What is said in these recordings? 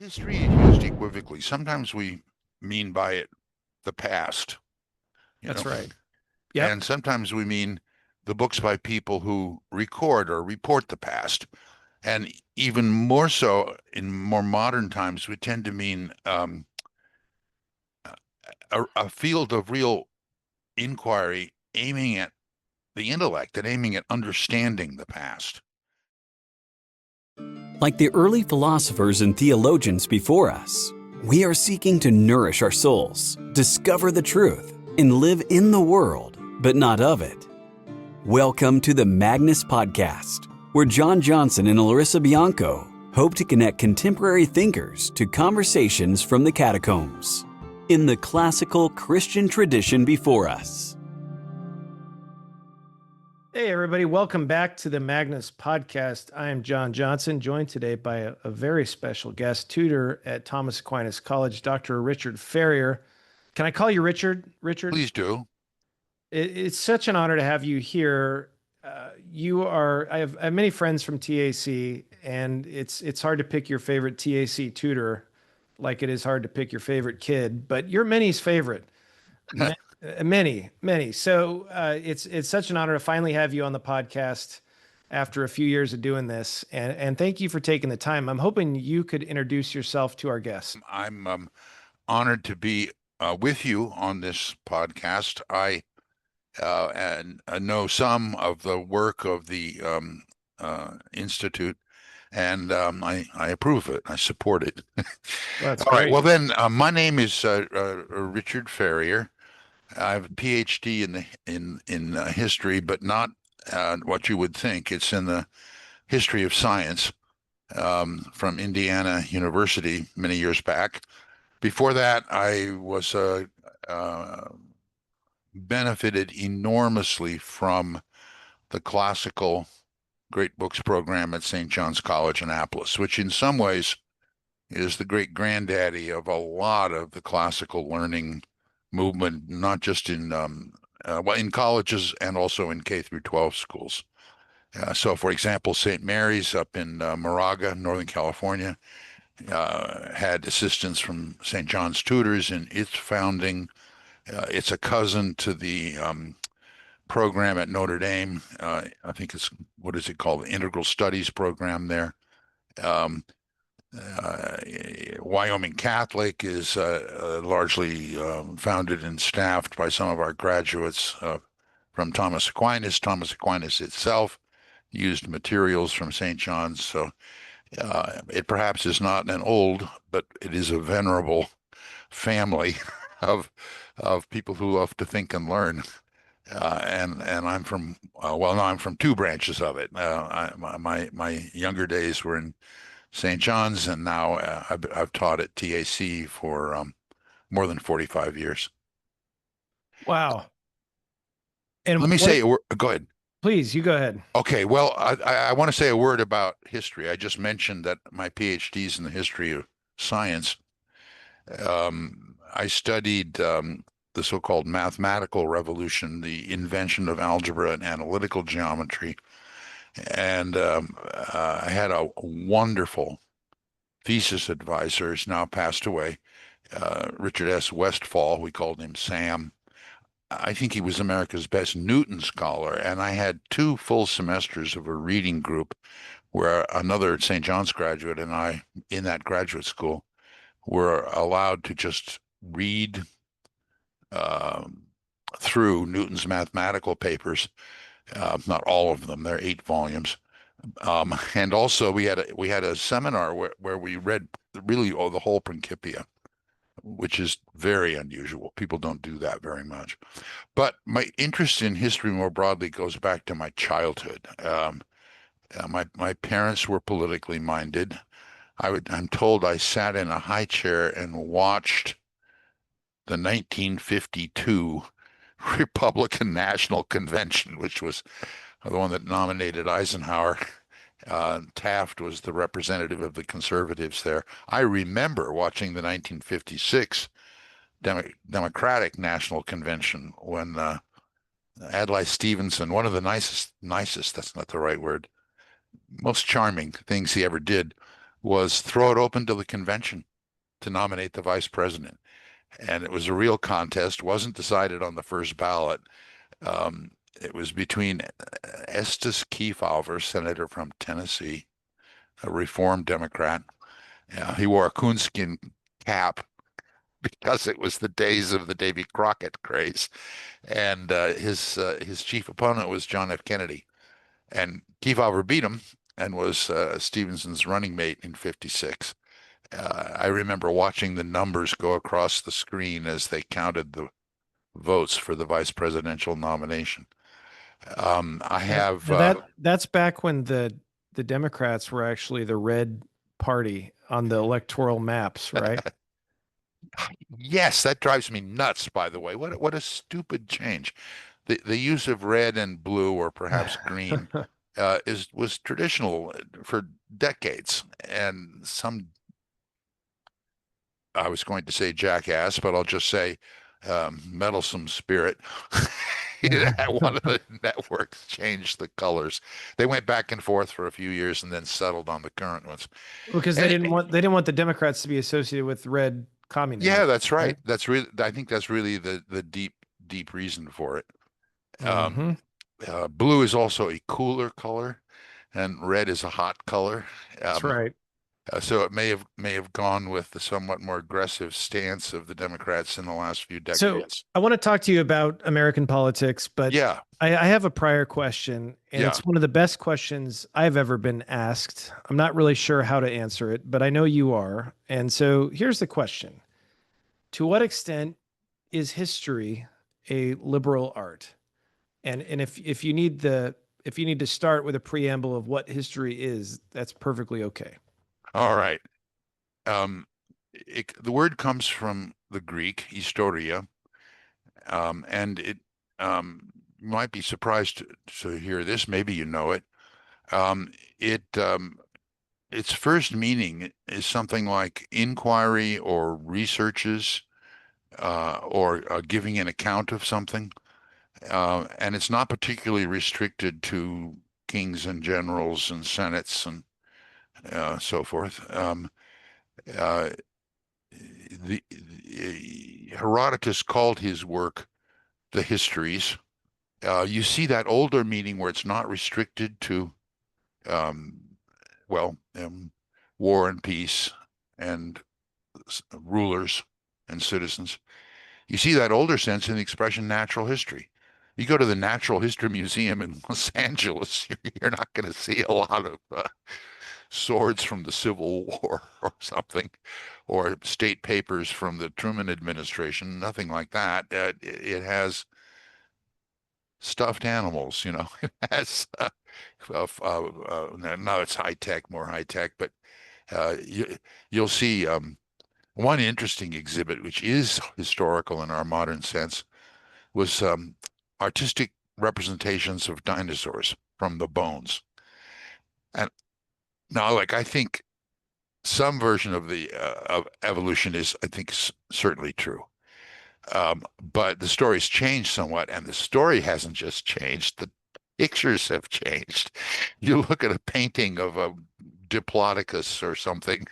History is used equivocally. Sometimes we mean by it the past, you know, That's right. and Yep. sometimes we mean the books by people who record or report the past. And even more so in more modern times, we tend to mean a field of real inquiry aiming at the intellect and aiming at understanding the past. Like the early philosophers and theologians before us, we are seeking to nourish our souls, discover the truth, and live in the world, but not of it. Welcome to the Magnus Podcast, where John Johnson and Larissa Bianco hope to connect contemporary thinkers to conversations from the catacombs in the classical Christian tradition before us. Hey, everybody. Welcome back to the Magnus Podcast. I am John Johnson, joined today by a very special guest, tutor at Thomas Aquinas College, Dr. Richard Ferrier. Can I call you Richard? Richard? Please do. It's such an honor to have you here. I have many friends from TAC, and it's hard to pick your favorite TAC tutor like it is hard to pick your favorite kid, but you're many's favorite. Many. So it's such an honor to finally have you on the podcast after a few years of doing this, and thank you for taking the time. I'm hoping you could introduce yourself to our guests. I'm honored to be with you on this podcast. I know some of the work of the Institute, and I approve it. I support it. Well, that's All right. great. Well, then, my name is Richard Ferrier. I have a PhD in history, but not what you would think. It's in the history of science from Indiana University many years back. Before that, I was benefited enormously from the classical Great Books program at St. John's College, Annapolis, which in some ways is the great granddaddy of a lot of the classical learning movement, not just in colleges and also in K through 12 schools. So, for example, St. Mary's up in Moraga, Northern California, had assistance from St. John's tutors in its founding. It's a cousin to the program at Notre Dame. I think it's, what is it called? The Integral Studies program there. Um, uh, Wyoming Catholic is largely founded and staffed by some of our graduates from Thomas Aquinas. Thomas Aquinas itself used materials from St. John's, so it perhaps is not an old, but it is a venerable family of people who love to think and learn. And I'm from well, no, I'm from two branches of it. My younger days were in St. John's, and now I've taught at TAC for more than 45 years. Wow. Let me say a word. Go ahead. Please, you go ahead. Okay, well, I want to say a word about history. I just mentioned that my PhD is in the history of science. I studied the so-called mathematical revolution, the invention of algebra and analytical geometry. And I had a wonderful thesis advisor, who's now passed away, Richard S. Westfall. We called him Sam. I think he was America's best Newton scholar. And I had two full semesters of a reading group where another St. John's graduate and I, in that graduate school, were allowed to just read through Newton's mathematical papers. Not all of them. There are 8 volumes. And also we had a seminar where we read really the whole Principia, which is very unusual. People don't do that very much. But my interest in history more broadly goes back to my childhood. My parents were politically minded. I'm told I sat in a high chair and watched the 1952 Republican National Convention, which was the one that nominated Eisenhower. Taft was the representative of the conservatives there. I remember watching the 1956 Democratic National Convention when Adlai Stevenson, one of the nicest, that's not the right word, most charming things he ever did was throw it open to the convention to nominate the vice president. And it was a real contest, wasn't decided on the first ballot. It was between Estes Kefauver, senator from Tennessee, a reformed Democrat. He wore a coonskin cap because it was the days of the Davy Crockett craze. And his chief opponent was John F. Kennedy. And Kefauver beat him and was Stevenson's running mate in 56. I remember watching the numbers go across the screen as they counted the votes for the vice presidential nomination. I have that's back when the Democrats were actually the red party on the electoral maps, right? yes, that drives me nuts, by the way. What a stupid change. The use of red and blue or perhaps green was traditional for decades, and some, I was going to say jackass, but I'll just say meddlesome spirit. One of the networks changed the colors. They went back and forth for a few years and then settled on the current ones. Because they didn't want the Democrats to be associated with red communism. Yeah, that's right. That's really, I think that's really the deep reason for it. Blue is also a cooler color, and red is a hot color. That's right. So it may have gone with the somewhat more aggressive stance of the Democrats in the last few decades. So I want to talk to you about American politics, but yeah, I have a prior question, and Yeah. it's one of the best questions I've ever been asked. I'm not really sure how to answer it, but I know you are. And so here's the question. To what extent is history a liberal art? And if you need to start with a preamble of what history is, that's perfectly okay. all right. The word comes from the Greek historia, and you might be surprised to hear this. Maybe you know it. It its first meaning is something like inquiry or researches, or giving an account of something, and it's not particularly restricted to kings and generals and senates and so forth. Uh, Herodotus called his work the Histories. You see that older meaning where it's not restricted to, um, well, war and peace and rulers and citizens. You see that older sense in the expression natural history. You go to the Natural History Museum in Los Angeles, you're not going to see a lot of swords from the Civil War or something, or state papers from the Truman administration, nothing like that. It has stuffed animals, It has, now it's high tech, more high tech, but you'll see one interesting exhibit, which is historical in our modern sense, was artistic representations of dinosaurs from the bones. And now, like, I think some version of the of evolution is, I think, certainly true. But the story's changed somewhat, and the story hasn't just changed. The pictures have changed. You look at a painting of a Diplodocus or something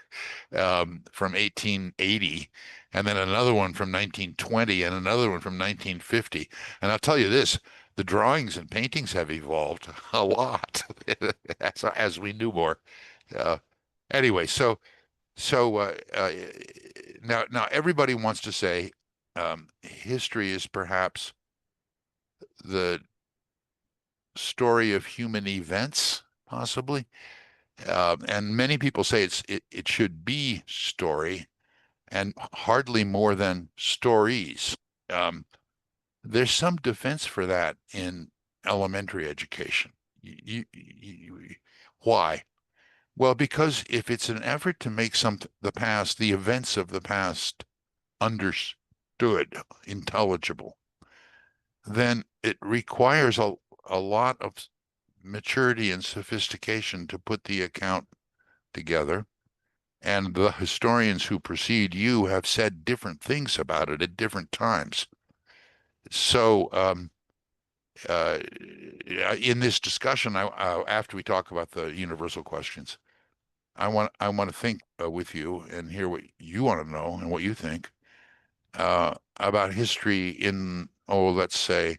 from 1880, and then another one from 1920, and another one from 1950. And I'll tell you this, the drawings and paintings have evolved a lot as we knew more. Uh, anyway, so now everybody wants to say history is perhaps the story of human events, possibly. And many people say it should be story and hardly more than stories. There's some defense for that in elementary education. Why? Well, because if it's an effort to make the events of the past understood, intelligible, then it requires a lot of maturity and sophistication to put the account together. And the historians who precede you have said different things about it at different times. So in this discussion, after we talk about the universal questions, I want to think with you and hear what you want to know and what you think about history in, oh, let's say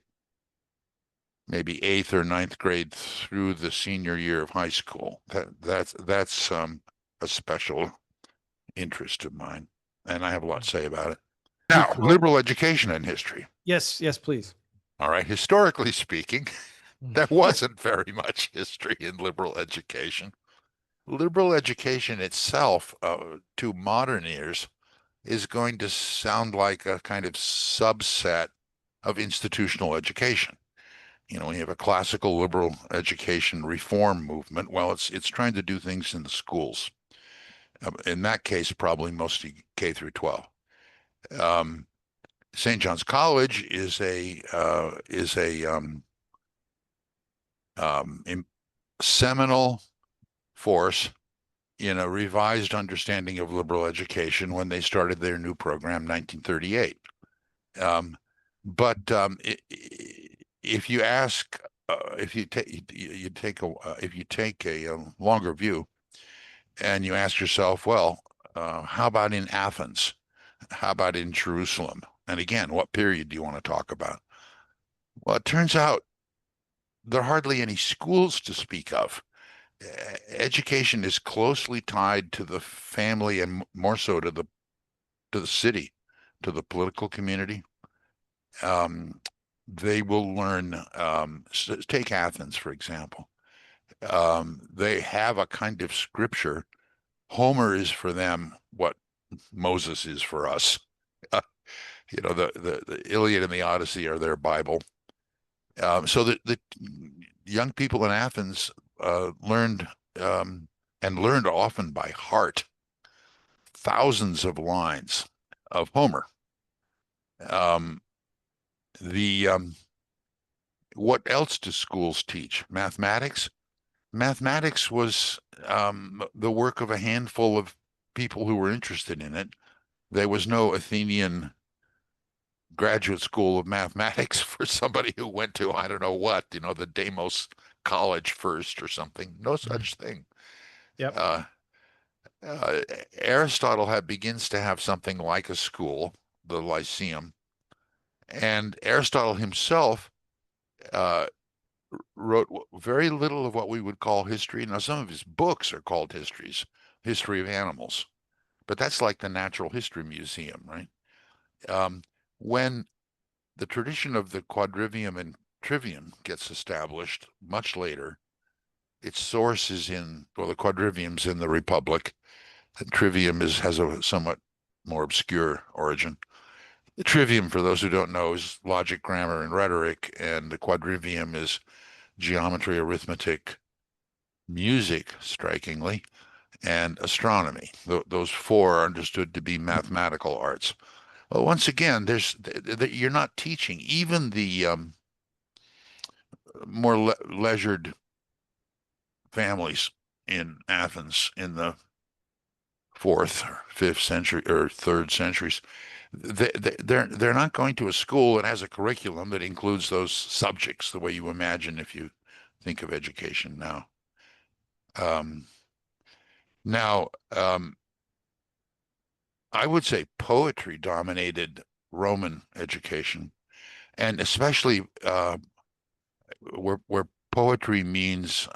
maybe eighth or ninth grade through the senior year of high school. That's a special interest of mine, and I have a lot to say about it. Now, liberal education and history. Yes, yes, please. All right, historically speaking, there wasn't very much history in liberal education. Liberal education itself, to modern ears, is going to sound like a kind of subset of institutional education. You know, we have a classical liberal education reform movement. Well, it's trying to do things in the schools. In that case, probably mostly K through 12. St. John's College is a seminal force in a revised understanding of liberal education when they started their new program, 1938. If you ask, if you take a longer view, and you ask yourself, well, how about in Athens? How about in Jerusalem? And again, what period do you want to talk about? Well, it turns out there are hardly any schools to speak of. Education is closely tied to the family and more so to the city, to the political community. They will learn, take Athens, for example. They have a kind of scripture. Homer is for them what Moses is for us. You know, the Iliad and the Odyssey are their Bible. So the young people in Athens learned and learned often by heart thousands of lines of Homer. The what else do schools teach? Mathematics. Mathematics was the work of a handful of people who were interested in it. There was no Athenian graduate school of mathematics for somebody who went to, I don't know what, you know, the Demos College first or something. No such thing. Yep. Aristotle begins to have something like a school, the Lyceum, and Aristotle himself wrote very little of what we would call history. Now, some of his books are called histories, history of animals, but that's like the Natural History Museum, right? When the tradition of the quadrivium and trivium gets established much later, its source is in, well, the quadrivium's in the Republic. The trivium has a somewhat more obscure origin. The trivium, for those who don't know, is logic, grammar, and rhetoric, and the quadrivium is geometry, arithmetic, music, strikingly, and astronomy. Those four are understood to be mathematical arts. Well, once again, you're not teaching even the more leisured families in Athens in the fourth or fifth century or third centuries. They're not going to a school that has a curriculum that includes those subjects the way you imagine if you think of education now. I would say poetry dominated Roman education, and especially where poetry means,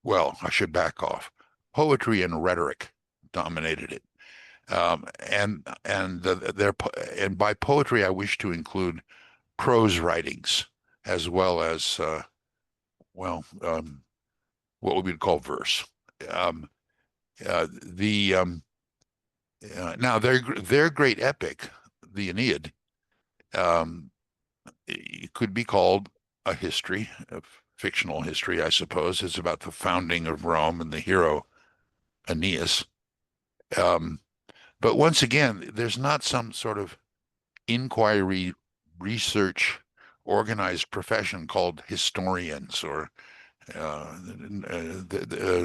well, I should back off. Poetry and rhetoric dominated it. And by poetry, I wish to include prose writings as well as what we would call verse. Now their great epic, the Aeneid, it could be called a history, a fictional history, I suppose. It's about the founding of Rome and the hero Aeneas. But once again, there's not some sort of inquiry, research, organized profession called historians or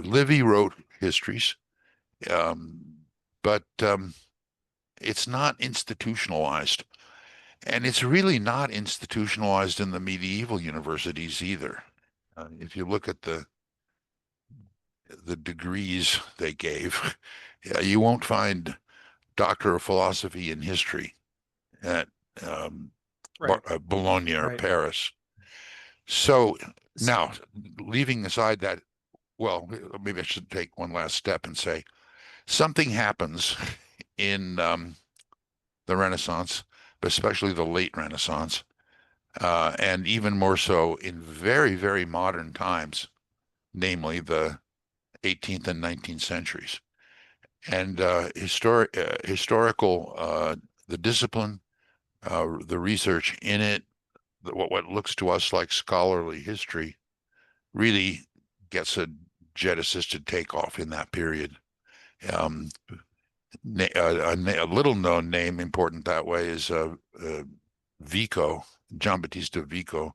Livy wrote histories, but it's not institutionalized. And it's really not institutionalized in the medieval universities either. If you look at the the degrees they gave. You won't find Doctor of Philosophy in History at Right. Bologna or Right. Paris. So S- now, leaving aside that, well, maybe I should take one last step and say something happens in the Renaissance, but especially the late Renaissance, and even more so in very, very modern times, namely the 18th and 19th centuries. And historical, the discipline, the research in it, what looks to us like scholarly history, really gets a jet-assisted takeoff in that period. Um, a little-known name, important that way, is Vico, John Battista Vico,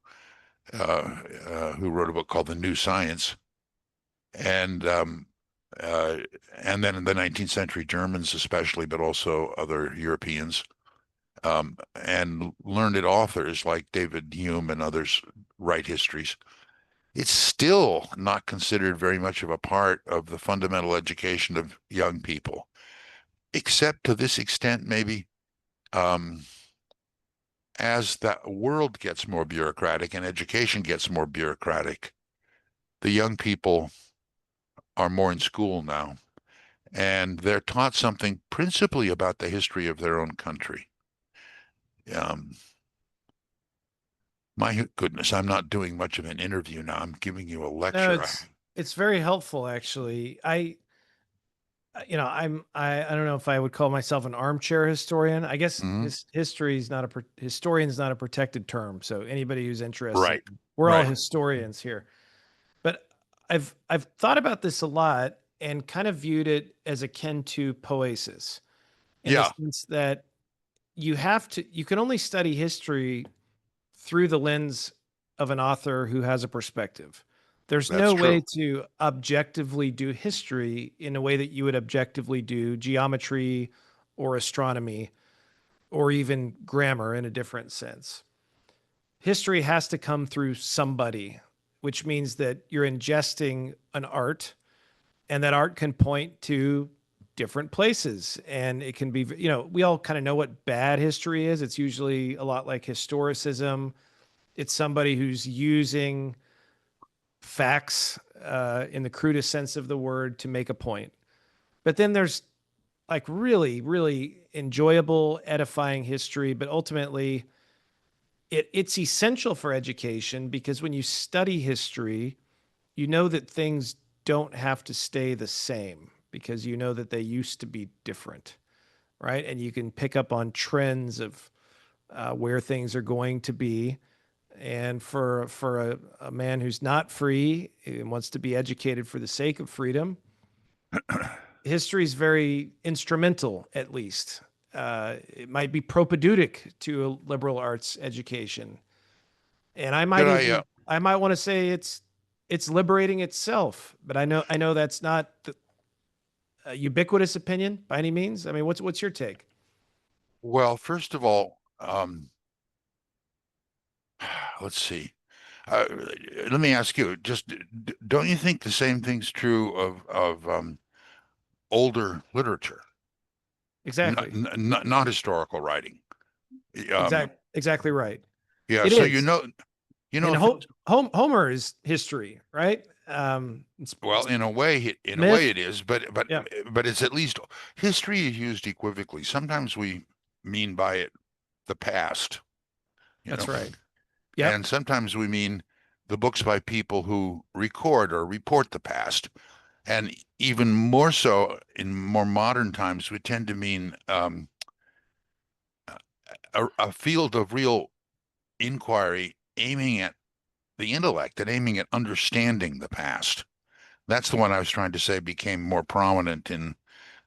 who wrote a book called The New Science, and um, uh, and then in the 19th century, Germans especially, but also other Europeans, and learned authors like David Hume and others write histories. It's still not considered very much of a part of the fundamental education of young people, except to this extent, maybe. Um, as the world gets more bureaucratic and education gets more bureaucratic, the young people are more in school now, and they're taught something principally about the history of their own country. Um, my goodness, I'm not doing much of an interview now. I'm giving you a No, lecture. it's very helpful actually. I don't know if I would call myself an armchair historian. I guess Mhm. history is not historian is not a protected term. So anybody who's interested, Right, we're all right. historians here. But I've thought about this a lot and kind of viewed it as akin to poesis in the Yeah, sense that you can only study history through the lens of an author who has a perspective. There's that's no way true. to objectively do history in a way that you would objectively do geometry or astronomy or even grammar in a different sense. History has to come through somebody, which means that you're ingesting an art, and that art can point to different places. And it can be, we all kind of know what bad history is. It's usually a lot like historicism. It's somebody who's using facts in the crudest sense of the word to make a point. But then there's like really, really enjoyable, edifying history. But ultimately, it's essential for education because when you study history, you know that things don't have to stay the same because you know that they used to be different, right? And you can pick up on trends of where things are going to be. And for a man who's not free and wants to be educated for the sake of freedom, history is very instrumental, at least. It might be propedeutic to a liberal arts education, and Could I, I might want to say it's liberating itself. But I know that's not the ubiquitous opinion by any means. I mean, what's your take? well, first of all, let's see. Let me ask you, just don't you think the same thing's true of older literature, Exactly, not historical writing? Um, exactly right. yeah, It so is. you I mean, know, if Homer is history, right? well, It's in a way myth. it is, but Yeah, but it's at least history is used equivocally. Sometimes we mean by it the past, you know, that's right. and Yep, sometimes we mean the books by people who record or report the past. And even more so in more modern times, we tend to mean a field of real inquiry aiming at the intellect and aiming at understanding the past. That's the one I was trying to say became more prominent in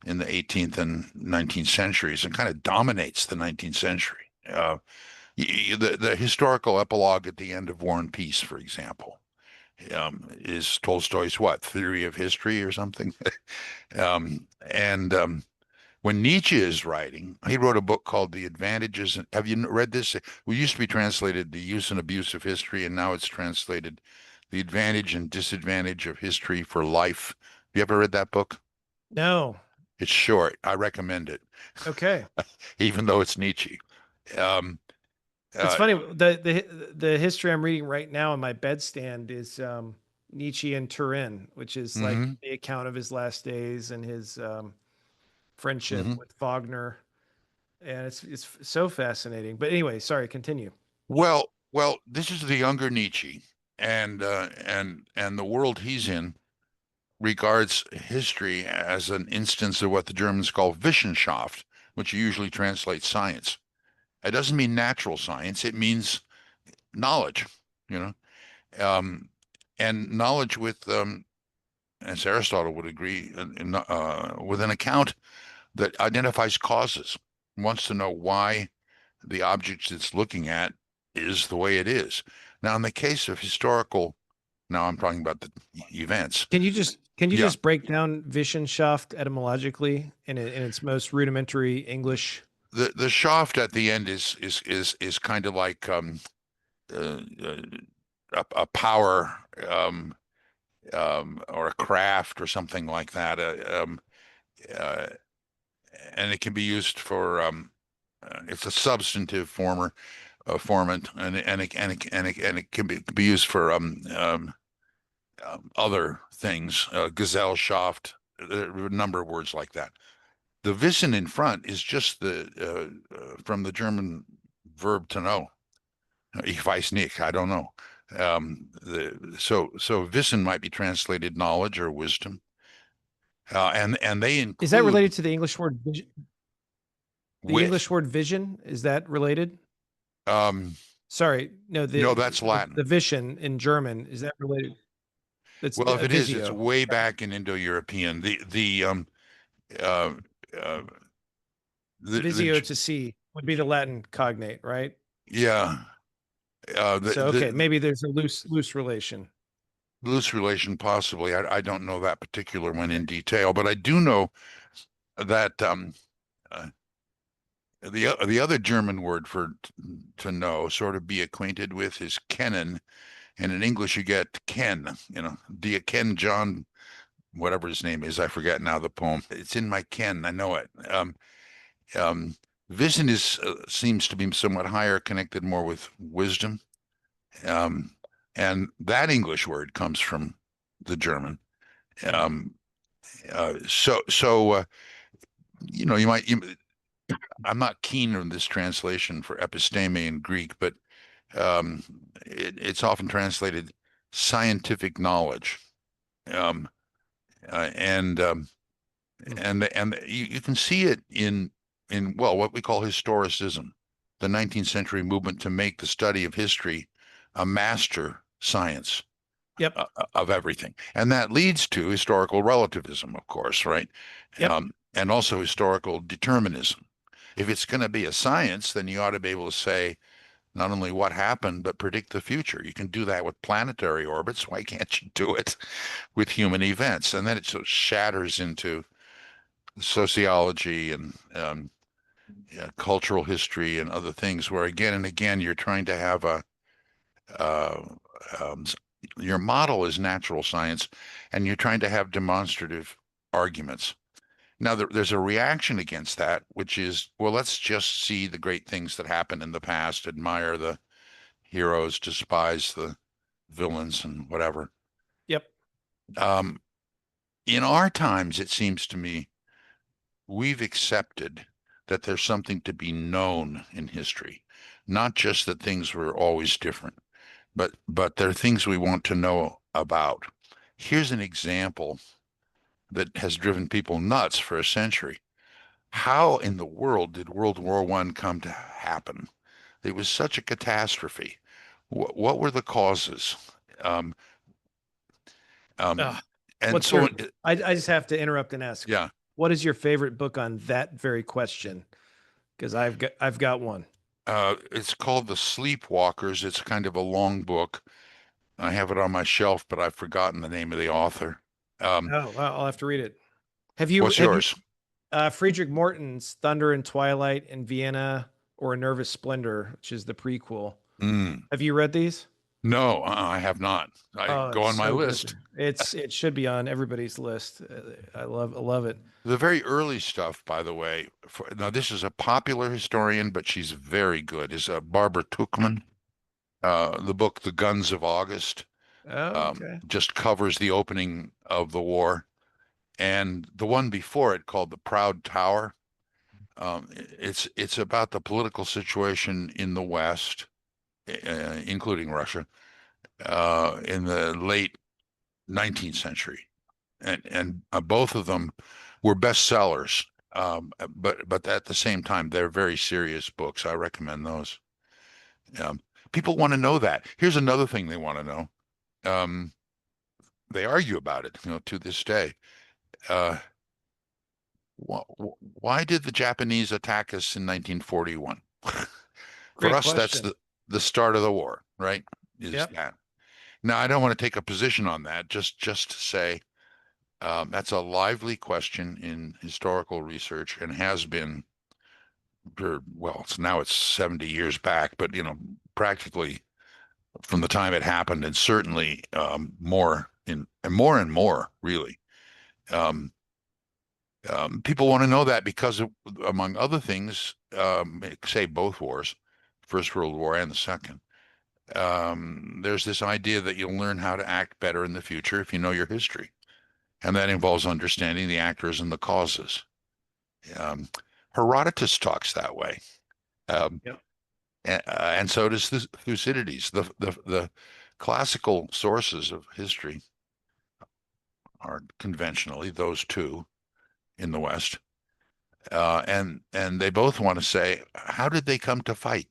the 18th and 19th centuries and kind of dominates the 19th century. The historical epilogue at the end of War and Peace, for example, is Tolstoy's what, Theory of History or something? And when Nietzsche is writing, he wrote a book called The Advantages. Have you read this? It used to be translated The Use and Abuse of History, and now it's translated The Advantage and Disadvantage of History for Life You ever read that book? No. It's short. I recommend it, Okay. even though it's Nietzsche. Um, It's uh, funny. The history I'm reading right now on my bedstand is Nietzsche and Turin, which is like mhm, the account of his last days and his friendship mhm. with Wagner. And it's so fascinating. But anyway, sorry, continue. Well, this is the younger Nietzsche, and the world he's in regards history as an instance of what the Germans call Wissenschaft, which usually translates science. It doesn't mean natural science; it means knowledge, you know, um, and knowledge with, as Aristotle would agree, with an account that identifies causes, wants to know why the object it's looking at is the way it is. Now, in the case of historical, now I'm talking about the events. Can you Yeah, just break down Wissenschaft etymologically in its most rudimentary English? the shaft at the end is kind of like uh, uh, a power or a craft or something like that. Uh, and it can be used for it's a substantive former formant, and it can be used for other things, Gesellschaft, a number of words like that. The Wissen in front is just the from the German verb to know. Ich weiß nicht, I don't know. So Wissen might be translated knowledge or wisdom, and they Is that include related to the English word the with. English word vision? Is that related? Um, Sorry, no, no, that's the Latin. vision in German, is that related? That's Well, if a it is, it's visio. way back in Indo-European. Uh, uh, Visio the to see would be the Latin cognate, right? yeah, So okay, the maybe there's a loose relation. loose relation possibly. I don't know that particular one in detail, but I do know that uh, the other German word for to know, sort of be acquainted with, is kennen, and in English you get ken. Do you ken John, whatever his name is? I forget now the poem. It's in my ken. I know it. Um, Vision is seems to be somewhat higher, connected more with wisdom, um, and that English word comes from the German. Hmm. Um, so you might. I'm not keen on this translation for episteme in Greek, but um, it's often translated scientific knowledge, um, and Hmm. you can see it in well what we call historicism, the 19th century movement to make the study of history a master science Yep. of everything, and that leads to historical relativism, of course, right? Yep. And also historical determinism. If it's going to be a science, then you ought to be able to say not only what happened, but predict the future. You can do that with planetary orbits. Why can't you do it with human events? And then it sort of shatters into sociology and yeah, cultural history and other things, where again and again you're trying to have uh, um, your model is natural science, and you're trying to have demonstrative arguments. Now, there's a reaction against that, which is, well, let's just see the great things that happened in the past, admire the heroes, despise the villains, and whatever. Yep. Um, in our times, it seems to me we've accepted that there's something to be known in history, not just that things were always different, but there are things we want to know about. Here's an example that has driven people nuts for a century. How in the world did World War I come to happen? It was such a catastrophe. What were the causes? Um, um, Ugh. and What's so, your I just have to interrupt and ask, yeah, what is your favorite book on that very question? Because I've got one. it's called The Sleepwalkers. It's kind of a long book. I have it on my shelf, but I've forgotten the name of the author. Um, Oh, well, I'll have to read it. Have you what's yours? Friedrich Morton's Thunder and Twilight in Vienna or A Nervous Splendor, which is the prequel. Mm, Have you read these? No, I have not. I Oh, go it's on my so good. list. It should be on everybody's list. I love it. The very early stuff, by the way, now this is a popular historian, but she's very good, is Barbara Tuchman. The book, The Guns of August, Oh, okay. just covers the opening of the war. And the one before it, called The Proud Tower, it's about the political situation in the West, including Russia, in the late 19th century. And both of them were bestsellers. But at the same time, they're very serious books. I recommend those. Um, People want to know that. Here's another thing they want to know. Um, they argue about it, to this day. Uh, why did the Japanese attack us in 1941? For Great us, that's question. the start of the war, right? Is Yep. that. Now, I don't want to take a position on that, just to say that's a lively question in historical research and has been for, well, it's 70 years back, but practically from the time it happened, and certainly more and more, really. Um, People want to know that because of, among other things, say both wars, First World War and the Second, there's this idea that you'll learn how to act better in the future if you know your history. And that involves understanding the actors and the causes. Um, Herodotus talks that way. Um, Yep. and so does Thucydides. The classical sources of history are conventionally those two in the West. And they both want to say, how did they come to fight?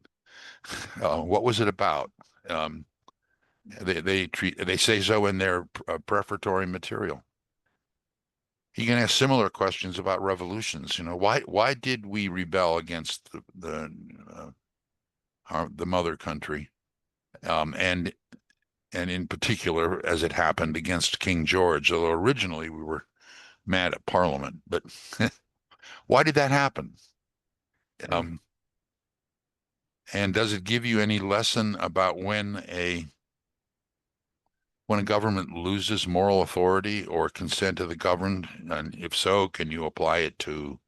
What was it about? Um, they say so in their prefatory material. You can ask similar questions about revolutions. Why did we rebel against the mother country, and in particular, as it happened, against King George? Although originally we were mad at Parliament, but why did that happen? Mm. Um, and does it give you any lesson about when a government loses moral authority or consent of the governed? And if so, can you apply it to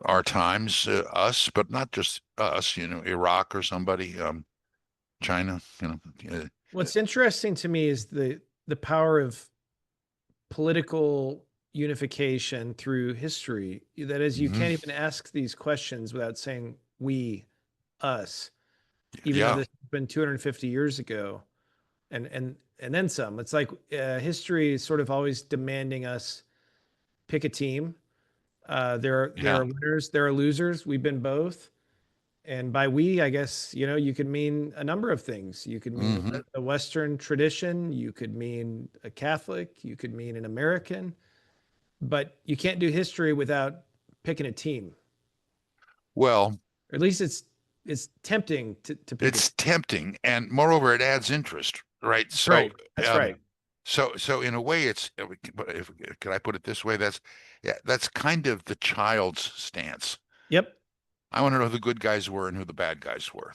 our times, us, but not just us, Iraq or somebody, China, What's interesting to me is the power of political unification through history. That is, you mhm. can't even ask these questions without saying we, us, even though Yeah, this has been 250 years ago, and then some. It's like history is sort of always demanding us pick a team. There yeah. are winners, there are losers. We've been both. And by we, I guess, you could mean a number of things. You could mean Hmm. a Western tradition, you could mean a Catholic, you could mean an American, but you can't do history without picking a team. Well, Or at least it's tempting to pick a it's tempting, and moreover, it adds interest, right? That's right. That's Um, right. so in a way, it's, could I put it this way? Yeah, that's kind of the child's stance. Yep. I want to know who the good guys were and who the bad guys were.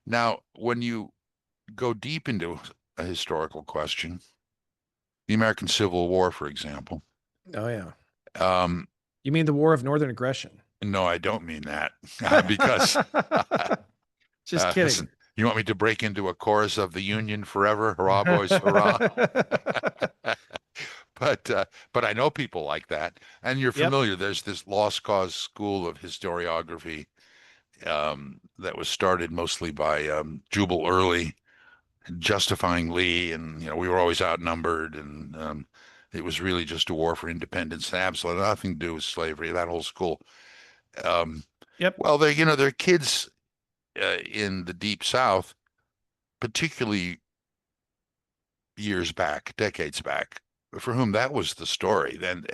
Now, when you go deep into a historical question, the American Civil War, for example, Oh yeah. um, You mean the War of Northern Aggression? no, I don't mean that, because Just kidding. listen, you want me to break into a chorus of the Union forever, hurrah, boys, hurrah? But I know people like that, and you're Yep. familiar. There's this lost cause school of historiography, that was started mostly by Jubal Early, justifying Lee, and we were always outnumbered, and it was really just a war for independence, absolutely nothing to do with slavery. That whole school. Um, Yep. well, they're kids in the Deep South, particularly years back, decades back, for whom that was the story. Then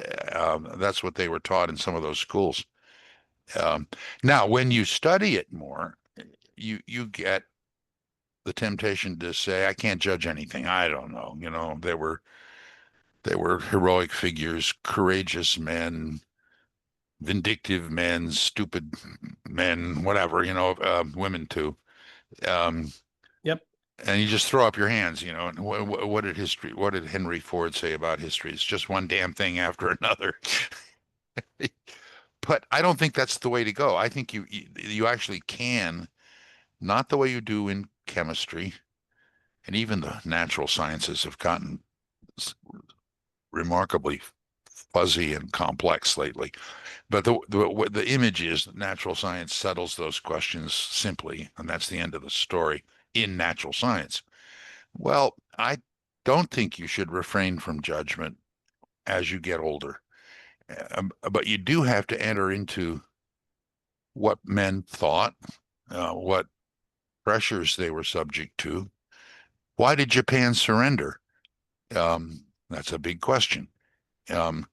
that's what they were taught in some of those schools. Um, Now, when you study it more, you get the temptation to say, I can't judge anything. I don't know. They were heroic figures, courageous men, vindictive men, stupid men, whatever. Women too. Um, Yep. and you just throw up your hands, and what did Henry Ford say about history? It's just one damn thing after another. But I don't think that's the way to go. I think you actually can, not the way you do in chemistry, and even the natural sciences have gotten remarkably fuzzy and complex lately. But the image is that natural science settles those questions simply, and that's the end of the story in natural science. Well, I don't think you should refrain from judgment as you get older. But you do have to enter into what men thought, what pressures they were subject to. Why did Japan surrender? That's a big question. Um,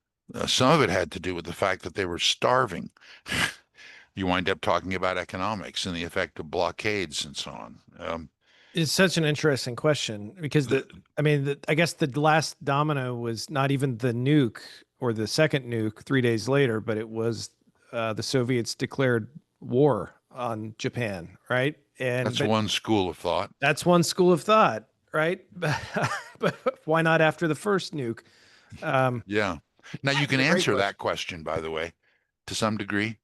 some of it had to do with the fact that they were starving. You wind up talking about economics and the effect of blockades and so on. It's such an interesting question because I guess the last domino was not even the nuke or the second nuke 3 days later, but it was the Soviets declared war on Japan, right? That's one school of thought. That's one school of thought, right? But why not after the first nuke? Yeah. Now you can answer that question, by the way, to some degree,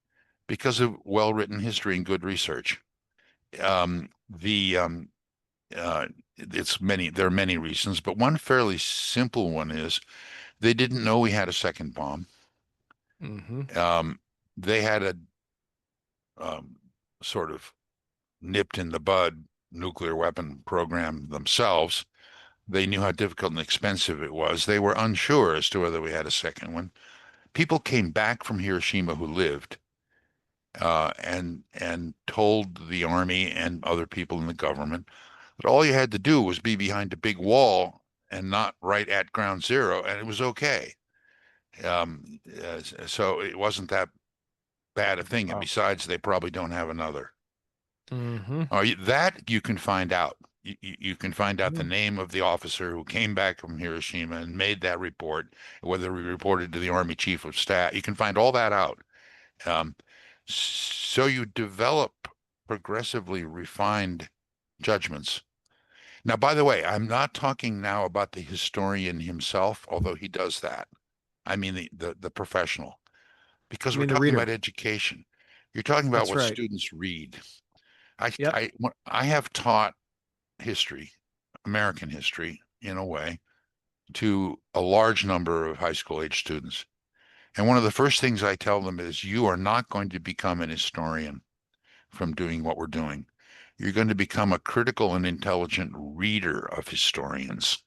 because of well-written history and good research. There are many reasons, but one fairly simple one is they didn't know we had a second bomb. They had a sort of nipped in the bud nuclear weapon program themselves. They knew how difficult and expensive it was. They were unsure as to whether we had a second one. People came back from Hiroshima who lived, and told the army and other people in the government that all you had to do was be behind a big wall and not right at ground zero, and it was okay. So it wasn't that bad a thing. And besides, they probably don't have another. That you can find out. You can find out the name of the officer who came back from Hiroshima and made that report, whether he reported to the Army Chief of Staff. You can find all that out. So you develop progressively refined judgments. Now, by the way, I'm not talking now about the historian himself, although he does that. I mean the professional, because we're talking about education. You're talking about what students read. I have taught history, American history, in a way, to a large number of high school age students. And one of the first things I tell them is you are not going to become an historian from doing what we're doing. You're going to become a critical and intelligent reader of historians.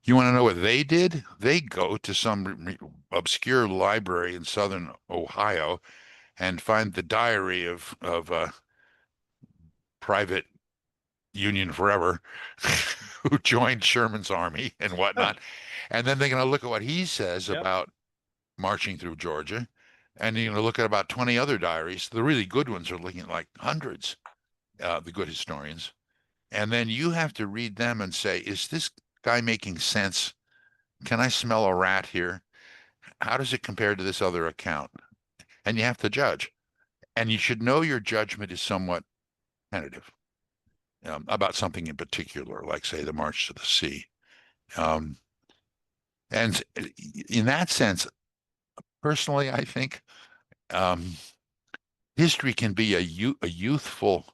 You want to know what they did? They go to some obscure library in southern Ohio and find the diary of Private Union Forever who joined Sherman's army and whatnot. And then they're going to look at what he says about marching through Georgia. And you're going to look at about 20 other diaries. The really good ones are looking at like hundreds, the good historians. And then you have to read them and say, is this guy making sense? Can I smell a rat here? How does it compare to this other account? And you have to judge. And you should know your judgment is somewhat tentative about something in particular, like, say, the March to the Sea. And in that sense, personally, I think history can be a youthful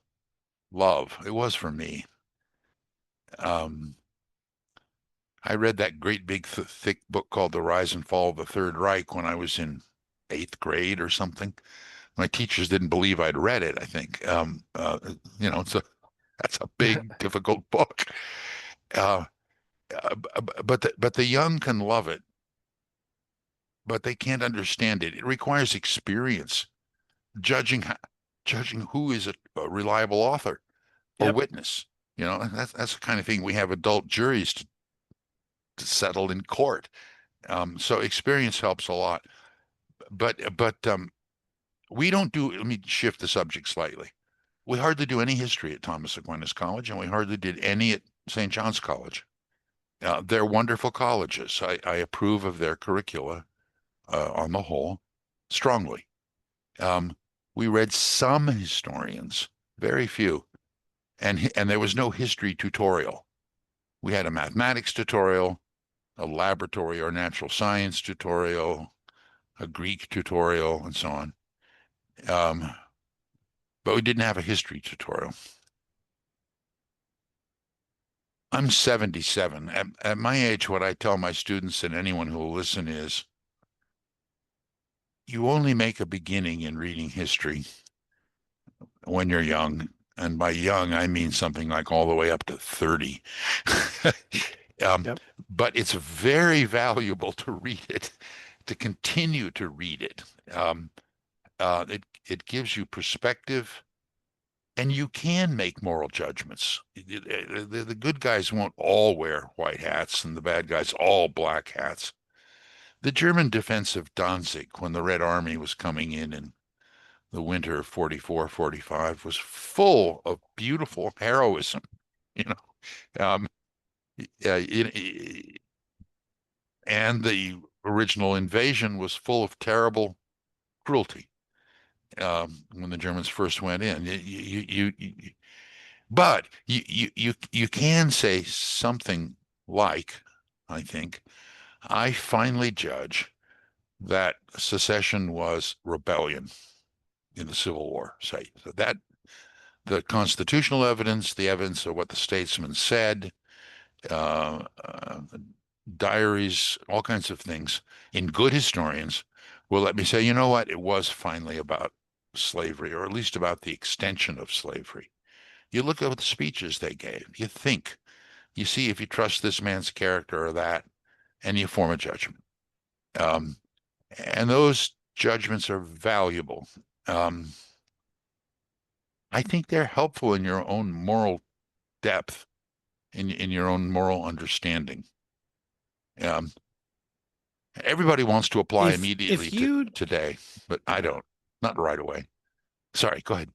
love. It was for me. I read that great big thick book called The Rise and Fall of the Third Reich when I was in 8th grade or something. My teachers didn't believe I'd read it, I think. That's a big, difficult book. But the young can love it, but they can't understand it. It requires experience, judging who is a reliable author or witness. That's the kind of thing we have adult juries to settle in court. So experience helps a lot. But we don't do. Let me shift the subject slightly. We hardly do any history at Thomas Aquinas College, and we hardly did any at St. John's College. They're wonderful colleges. I approve of their curricula on the whole strongly. We read some historians, very few, and there was no history tutorial. We had a mathematics tutorial, a laboratory or natural science tutorial, a Greek tutorial, and so on. But we didn't have a history tutorial. I'm 77. At my age, what I tell my students and anyone who will listen is, you only make a beginning in reading history when you're young. And by young, I mean something like all the way up to 30. Yep. But it's very valuable to read it, to continue to read it. It gives you perspective, and you can make moral judgments. The good guys won't all wear white hats, and the bad guys all black hats. The German defense of Danzig, when the Red Army was coming in the winter of 44, 45, was full of beautiful heroism, you know. And the original invasion was full of terrible cruelty when the Germans first went in. But you can say something like, I think, I finally judge that secession was rebellion in the Civil War. Say so that the constitutional evidence, the evidence of what the statesman said, uh, uh, diaries, all kinds of things in good historians will let me say, you know what, it was finally about slavery, or at least about the extension of slavery. You look at the speeches they gave, you think, you see if you trust this man's character or that, and you form a judgment. And those judgments are valuable. I think they're helpful in your own moral depth, in your own moral understanding. Everybody wants to apply immediately to today, but I don't, not right away. Sorry, go ahead.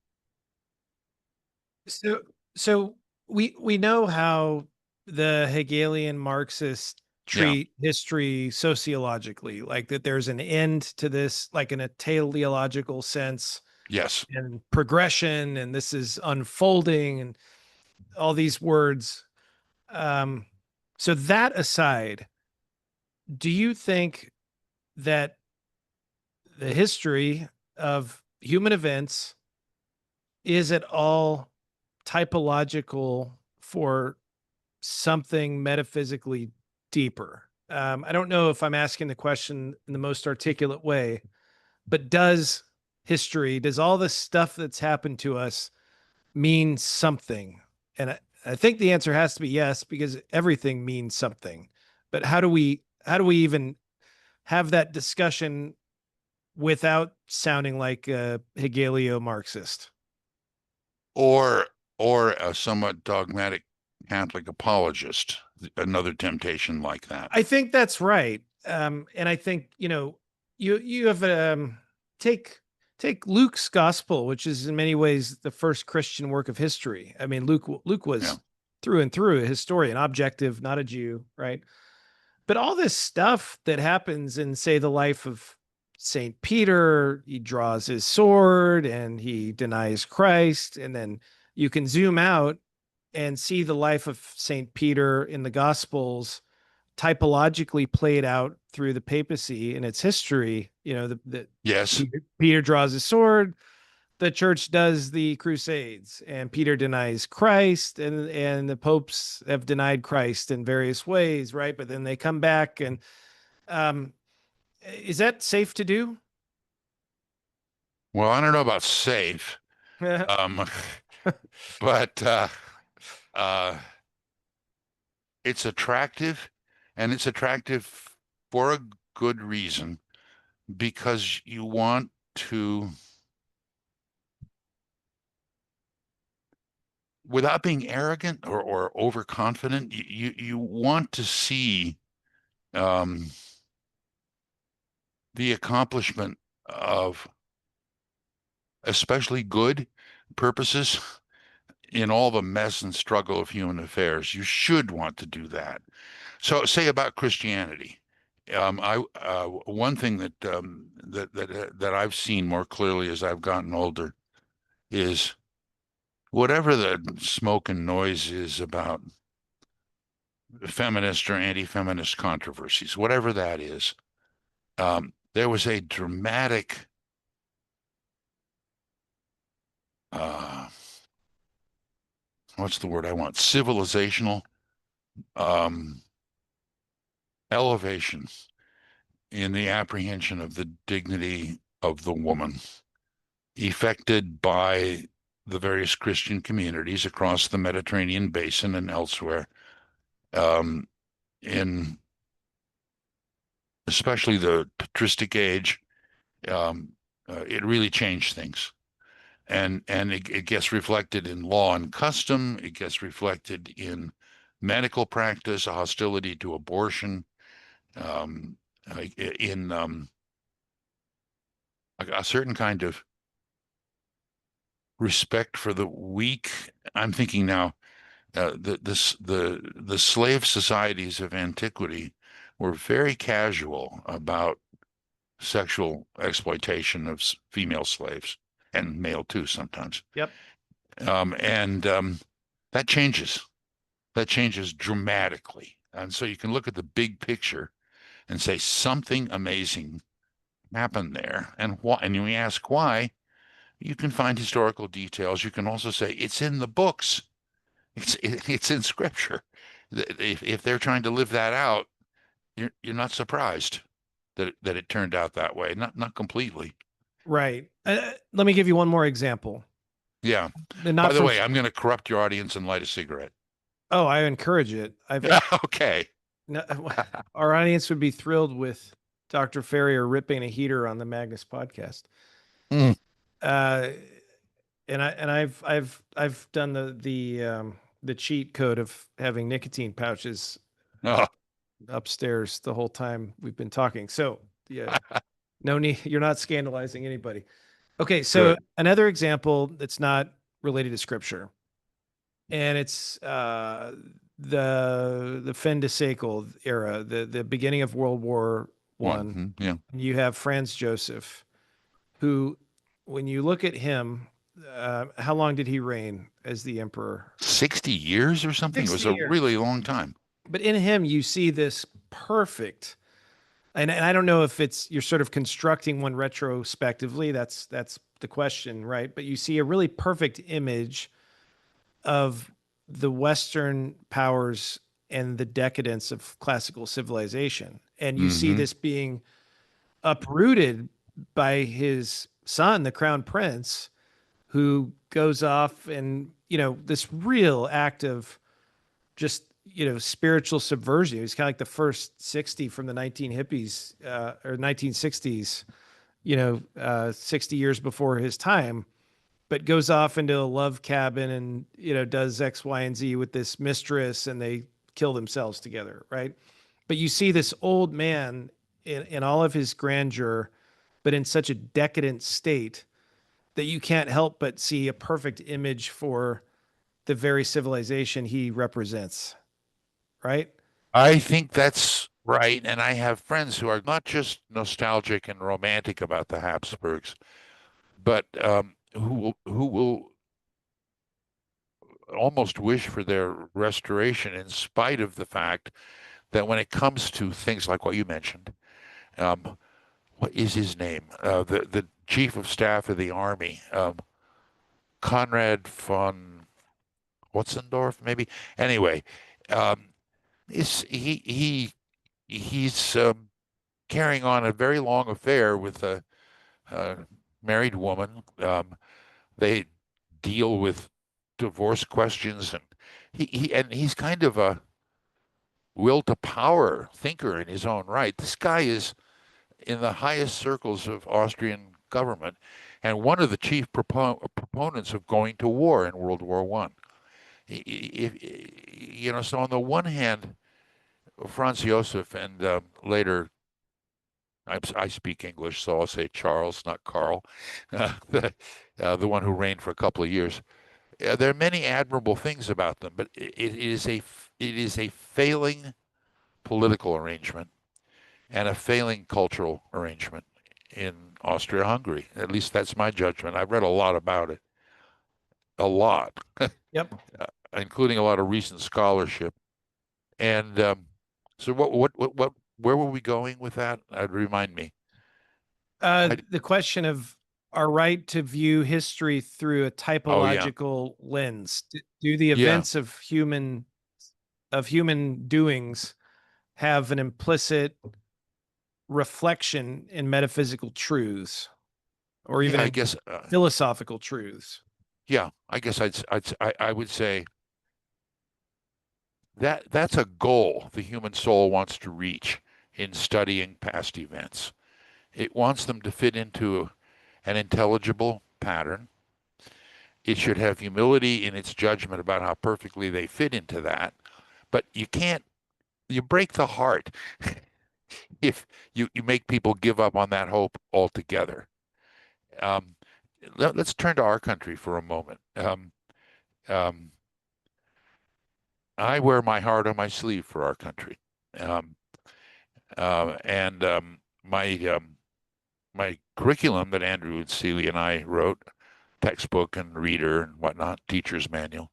So we know how the Hegelian Marxists treat history sociologically, like that there's an end to this, like in a teleological sense. Yes. And progression, and this is unfolding, and all these words. So that aside, do you think that the history of human events is at all typological for something metaphysically deeper? I don't know if I'm asking the question in the most articulate way, but does all the stuff that's happened to us mean something? And I think the answer has to be yes, because everything means something. But how do we even have that discussion without sounding like a Hegelio-Marxist? Or a somewhat dogmatic Catholic apologist, another temptation like that. I think that's right. And I think, you have take Luke's gospel, which is in many ways the first Christian work of history. I mean, Luke was through and through a historian, objective, not a Jew, right? But all this stuff that happens in, say, the life of St. Peter, he draws his sword and he denies Christ. And then you can zoom out and see the life of St. Peter in the Gospels typologically played out through the papacy and its history. Yes, Peter draws his sword, the church does the crusades, and Peter denies Christ, and the popes have denied Christ in various ways, right? But then they come back, and is that safe to do? Well, I don't know about safe, but it's attractive, and it's attractive for a good reason, because you want to, without being arrogant or overconfident, you want to see the accomplishment of especially good purposes in all the mess and struggle of human affairs. You should want to do that. So, say about Christianity, one thing that I've seen more clearly as I've gotten older is whatever the smoke and noise is about feminist or anti-feminist controversies, whatever that is, there was a dramatic what's the word I want? Civilizational um, elevation in the apprehension of the dignity of the woman, effected by the various Christian communities across the Mediterranean basin and elsewhere, um, in especially the patristic age. It really changed things. And it gets reflected in law and custom. It gets reflected in medical practice, a hostility to abortion, um, in a certain kind of respect for the weak. I'm thinking now, the slave societies of antiquity were very casual about sexual exploitation of female slaves and male too sometimes. Yep. And that changes. That changes dramatically. And so you can look at the big picture and say something amazing happened there. And why? And you ask why. You can find historical details. You can also say it's in the books. It's in scripture. If they're trying to live that out, you're not surprised that it turned out that way. Not completely. Right. Let me give you one more example. Yeah. Not By the from, way, I'm going to corrupt your audience and light a cigarette. oh, I encourage it. Okay. No, our audience would be thrilled with Dr. Ferrier ripping a heater on the Magnus podcast. Mm. And I've done the cheat code of having nicotine pouches Oh. upstairs the whole time we've been talking. So yeah, no need. You're not scandalizing anybody. Okay. So Good. another example that's not related to scripture, and it's the fin de siècle era, the beginning of World War One. Yeah. You have Franz Joseph, who, when you look at him, how long did he reign as the emperor? 60 years or something. It was 60 a years. really long time. But in him, you see this perfect, and I don't know if you're sort of constructing one retrospectively. That's the question, right? But you see a really perfect image of the Western powers and the decadence of classical civilization. And you see this being uprooted by his son, the crown prince, who goes off and, this real act of just, spiritual subversion. He's kind of like the first 60 from the 1960s, 60 years before his time, but goes off into a love cabin and, does X, Y, and Z with this mistress, and they kill themselves together. Right. But you see this old man in all of his grandeur, but in such a decadent state that you can't help but see a perfect image for the very civilization he represents. Right. I think that's right. And I have friends who are not just nostalgic and romantic about the Habsburgs, but who will almost wish for their restoration in spite of the fact that when it comes to things like what you mentioned, what is his name? The chief of staff of the army, Conrad von Hotzendorf, maybe. Anyway, is he's carrying on a very long affair with a married woman. They deal with divorce questions, and he's kind of a will to power thinker in his own right. This guy is in the highest circles of Austrian government, and one of the chief proponents of going to war in World War One. So on the one hand, Franz Josef, and later, I speak English, so I'll say Charles, not Carl, the one who reigned for a couple of years. There are many admirable things about them, but it is a failing political arrangement and a failing cultural arrangement in Austria-Hungary. At least that's my judgment. I've read a lot about it. a lot, Yep. including a lot of recent scholarship. And so where were we going with that? Remind me. The question of our right to view history through a Oh yeah, typological lens. Do the yeah, events of human doings have an implicit reflection in metaphysical truths or even yeah. I in guess, philosophical truths? yeah. I guess I would say that that's a goal the human soul wants to reach in studying past events. It wants them to fit into an intelligible pattern. It should have humility in its judgment about how perfectly they fit into that. But you break the heart if you make people give up on that hope altogether. Um, let's turn to our country for a moment. Um, I wear my heart on my sleeve for our country. Um, and my curriculum that Andrew Seeley and I wrote, textbook and reader and whatnot, teacher's manual.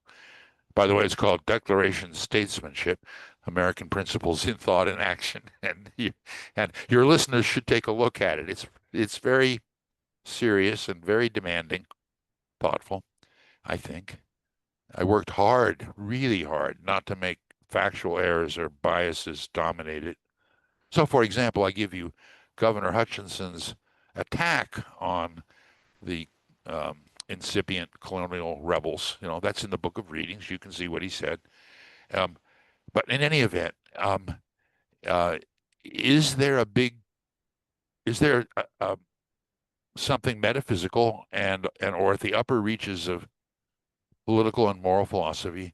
By the way, it's called Declaration Statesmanship, American Principles in Thought and Action. And your listeners should take a look at it. It's very serious and very demanding, thoughtful, I think. I worked hard, really hard, not to make factual errors or biases dominate it. So, for example, I give you Governor Hutchinson's attack on the incipient colonial rebels. That's in the Book of Readings. You can see what he said. Um, but in any event, uh, is there a big, is there something metaphysical and or at the upper reaches of political and moral philosophy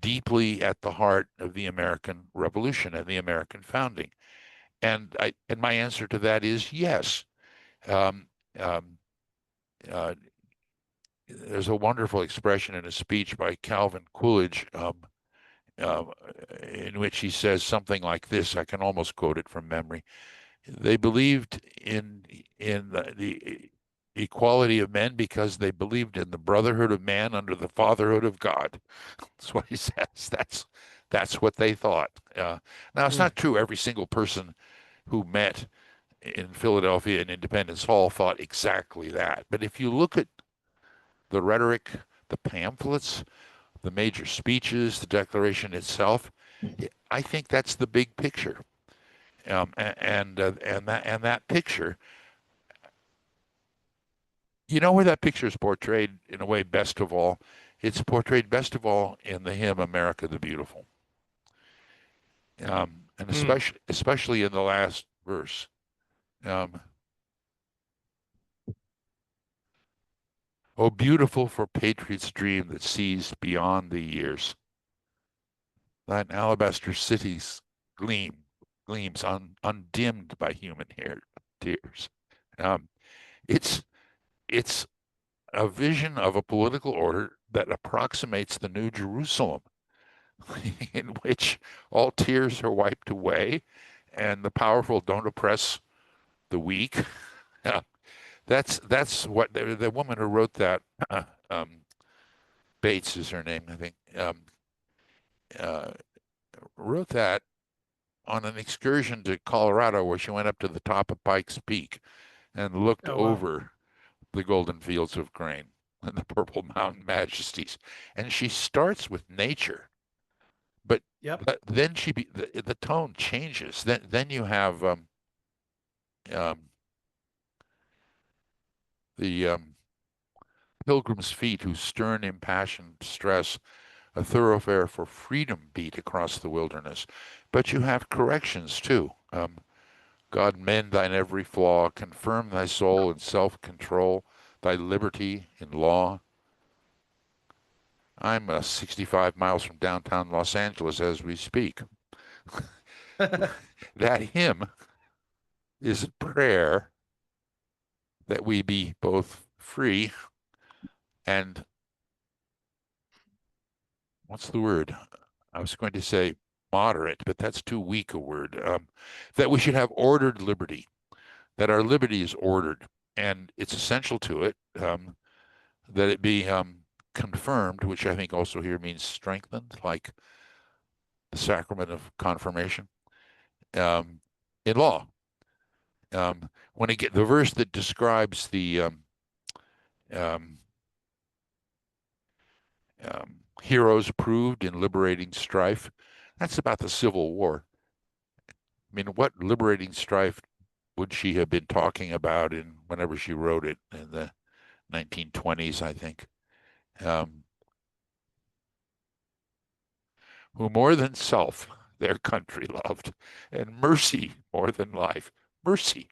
deeply at the heart of the American Revolution and the American founding? And my answer to that is yes. Um, um, uh, there's a wonderful expression in a speech by Calvin Coolidge, uh, in which he says something like this. I can almost quote it from memory. They believed in the equality of men because they believed in the brotherhood of man under the fatherhood of God. That's what he says. That's what they thought. Now, it's not true every single person who met in Philadelphia and Independence Hall thought exactly that. But if you look at the rhetoric, the pamphlets, the major speeches, the Declaration itself, I think that's the big picture. And that picture, where that picture is portrayed in a way best of all? It's portrayed best of all in the hymn "America the Beautiful," and especially in the last verse. Um, Oh, beautiful for patriot's dream that sees beyond the years. Thine alabaster cities gleams undimmed by human tears. Um, it's it's a vision of a political order that approximates the New Jerusalem, in which all tears are wiped away, and the powerful don't oppress the weak. That's what the woman who wrote that. Bates is her name, I think. Uh, wrote that on an excursion to Colorado where she went up to the top of Pikes Peak and looked over the golden fields of grain and the purple mountain majesties. And she starts with nature, but then the tone changes. Then you have the pilgrim's feet whose stern impassioned stress a thoroughfare for freedom beat across the wilderness. But you have corrections too. God, mend thine every flaw, confirm thy soul in self-control, thy liberty in law. I'm 65 miles from downtown Los Angeles as we speak. That hymn is a prayer that we be both free and, what's the word? I was going to say moderate, but that's too weak a word. That we should have ordered liberty, that our liberty is ordered, and it's essential to it that it be confirmed, which I think also here means strengthened, like the sacrament of confirmation, in law. When it get the verse that describes the um, heroes proved in liberating strife, that's about the Civil War. I mean, what liberating strife would she have been talking about in whenever she wrote it in the 1920s, I think? Um, who more than self their country loved, and mercy more than life. Mercy.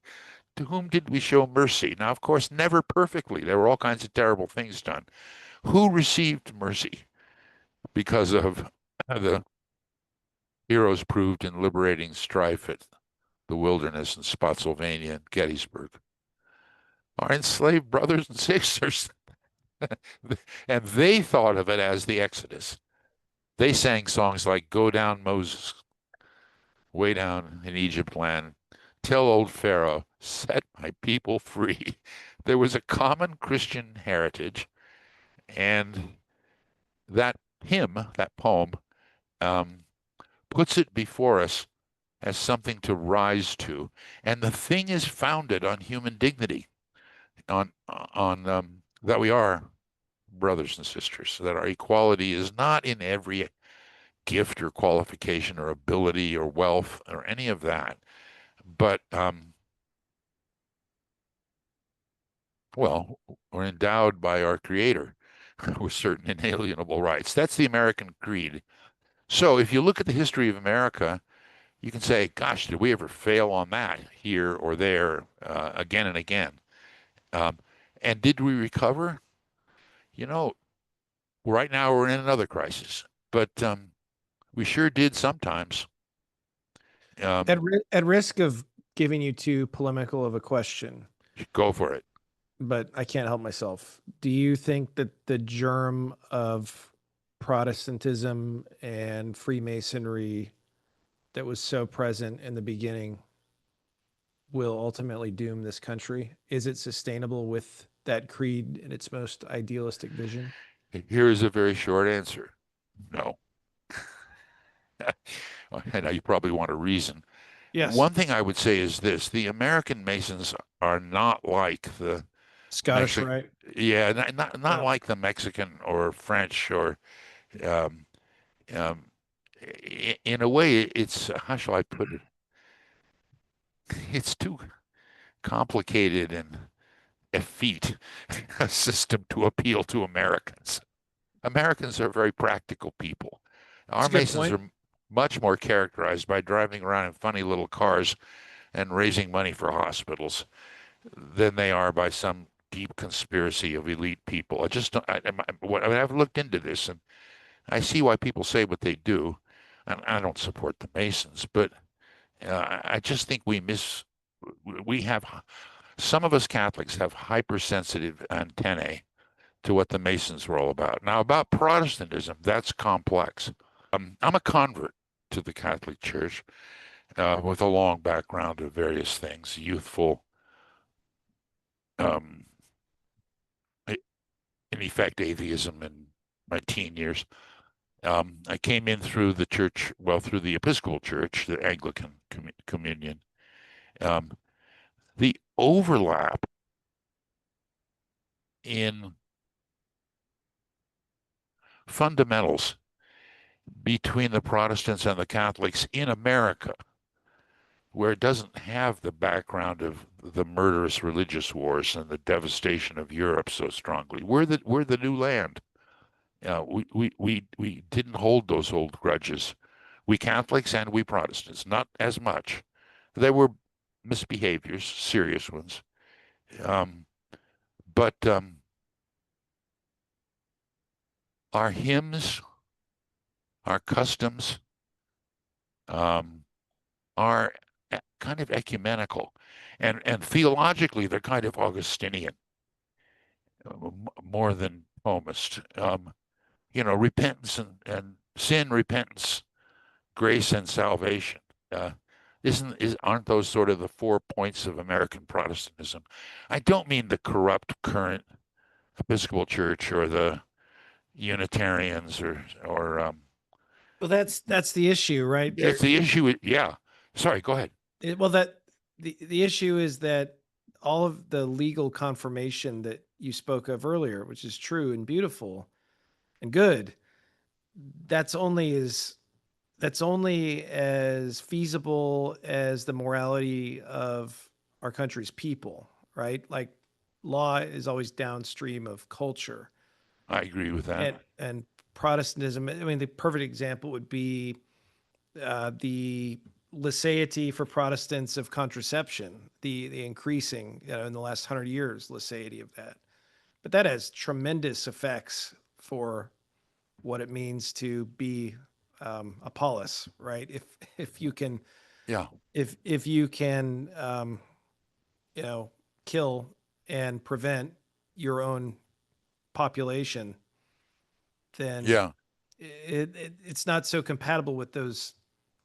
To whom did we show mercy? Now, of course, never perfectly. There were all kinds of terrible things done. Who received mercy because of the heroes proved in liberating strife at the Wilderness and Spotsylvania and Gettysburg? Our enslaved brothers and sisters. And they thought of it as the Exodus. They sang songs like Go Down Moses, way down in Egypt land. Tell old Pharaoh, set my people free. There was a common Christian heritage, and that hymn, that poem, um, puts it before us as something to rise to. And the thing is founded on human dignity, on that we are brothers and sisters, so that our equality is not in every gift or qualification or ability or wealth or any of that, but well, we're endowed by our Creator with certain inalienable rights. That's the American creed. So if you look at the history of America, you can say, gosh, did we ever fail on that here or there again and again? Um, and did we recover? You know, right now we're in another crisis, but we sure did sometimes. At risk of giving you too polemical of a question, Go for it. but I can't help myself. Do you think that the germ of Protestantism and Freemasonry that was so present in the beginning will ultimately doom this country? Is it sustainable with that creed in its most idealistic vision? Here is a very short answer. No. And now you probably want a reason. Yes. One thing I would say is this: the American Masons are not like the Scottish Mexican, Rite. yeah, not Yeah. like the Mexican or French or um, um, in a way, it's how shall I put it? It's too complicated and effete a system to appeal to Americans. Americans are very practical people. It's Our a good Masons point. are much more characterized by driving around in funny little cars and raising money for hospitals than they are by some deep conspiracy of elite people. I just don't, I mean, I've looked into this and I see why people say what they do. And I don't support the Masons, but I just think we have, some of us Catholics have hypersensitive antennae to what the Masons were all about. Now, about Protestantism, that's complex. I'm a convert to the Catholic Church with a long background of various things, youthful, um, in effect, atheism in my teen years. I came in through the church, well, through the Episcopal Church, the Anglican communion. Um, the overlap in fundamentals between the Protestants and the Catholics in America, where it doesn't have the background of the murderous religious wars and the devastation of Europe so strongly. We're the new land. We didn't hold those old grudges. We Catholics and we Protestants, not as much. There were misbehaviors, serious ones, um, but our hymns, our customs, um, are kind of ecumenical, and theologically they're kind of Augustinian, more than Thomist. Repentance and sin, repentance, grace, and salvation. Uh, aren't those sort of the 4 points of American Protestantism? I don't mean the corrupt current Episcopal Church or the Unitarians or Well, that's the issue, right? it's the issue. Yeah. Sorry, go ahead. Well, that the issue is that all of the legal confirmation that you spoke of earlier, which is true and beautiful and good, that's only as feasible as the morality of our country's people, right? Like law is always downstream of culture. I agree with that. And Protestantism, I mean, the perfect example would be the laicity for Protestants of contraception, the increasing, in the last 100 years, laicity of that. But that has tremendous effects for what it means to be a polis, right? If you can, Yeah. if you can, kill and prevent your own population, then Yeah. it's not so compatible with those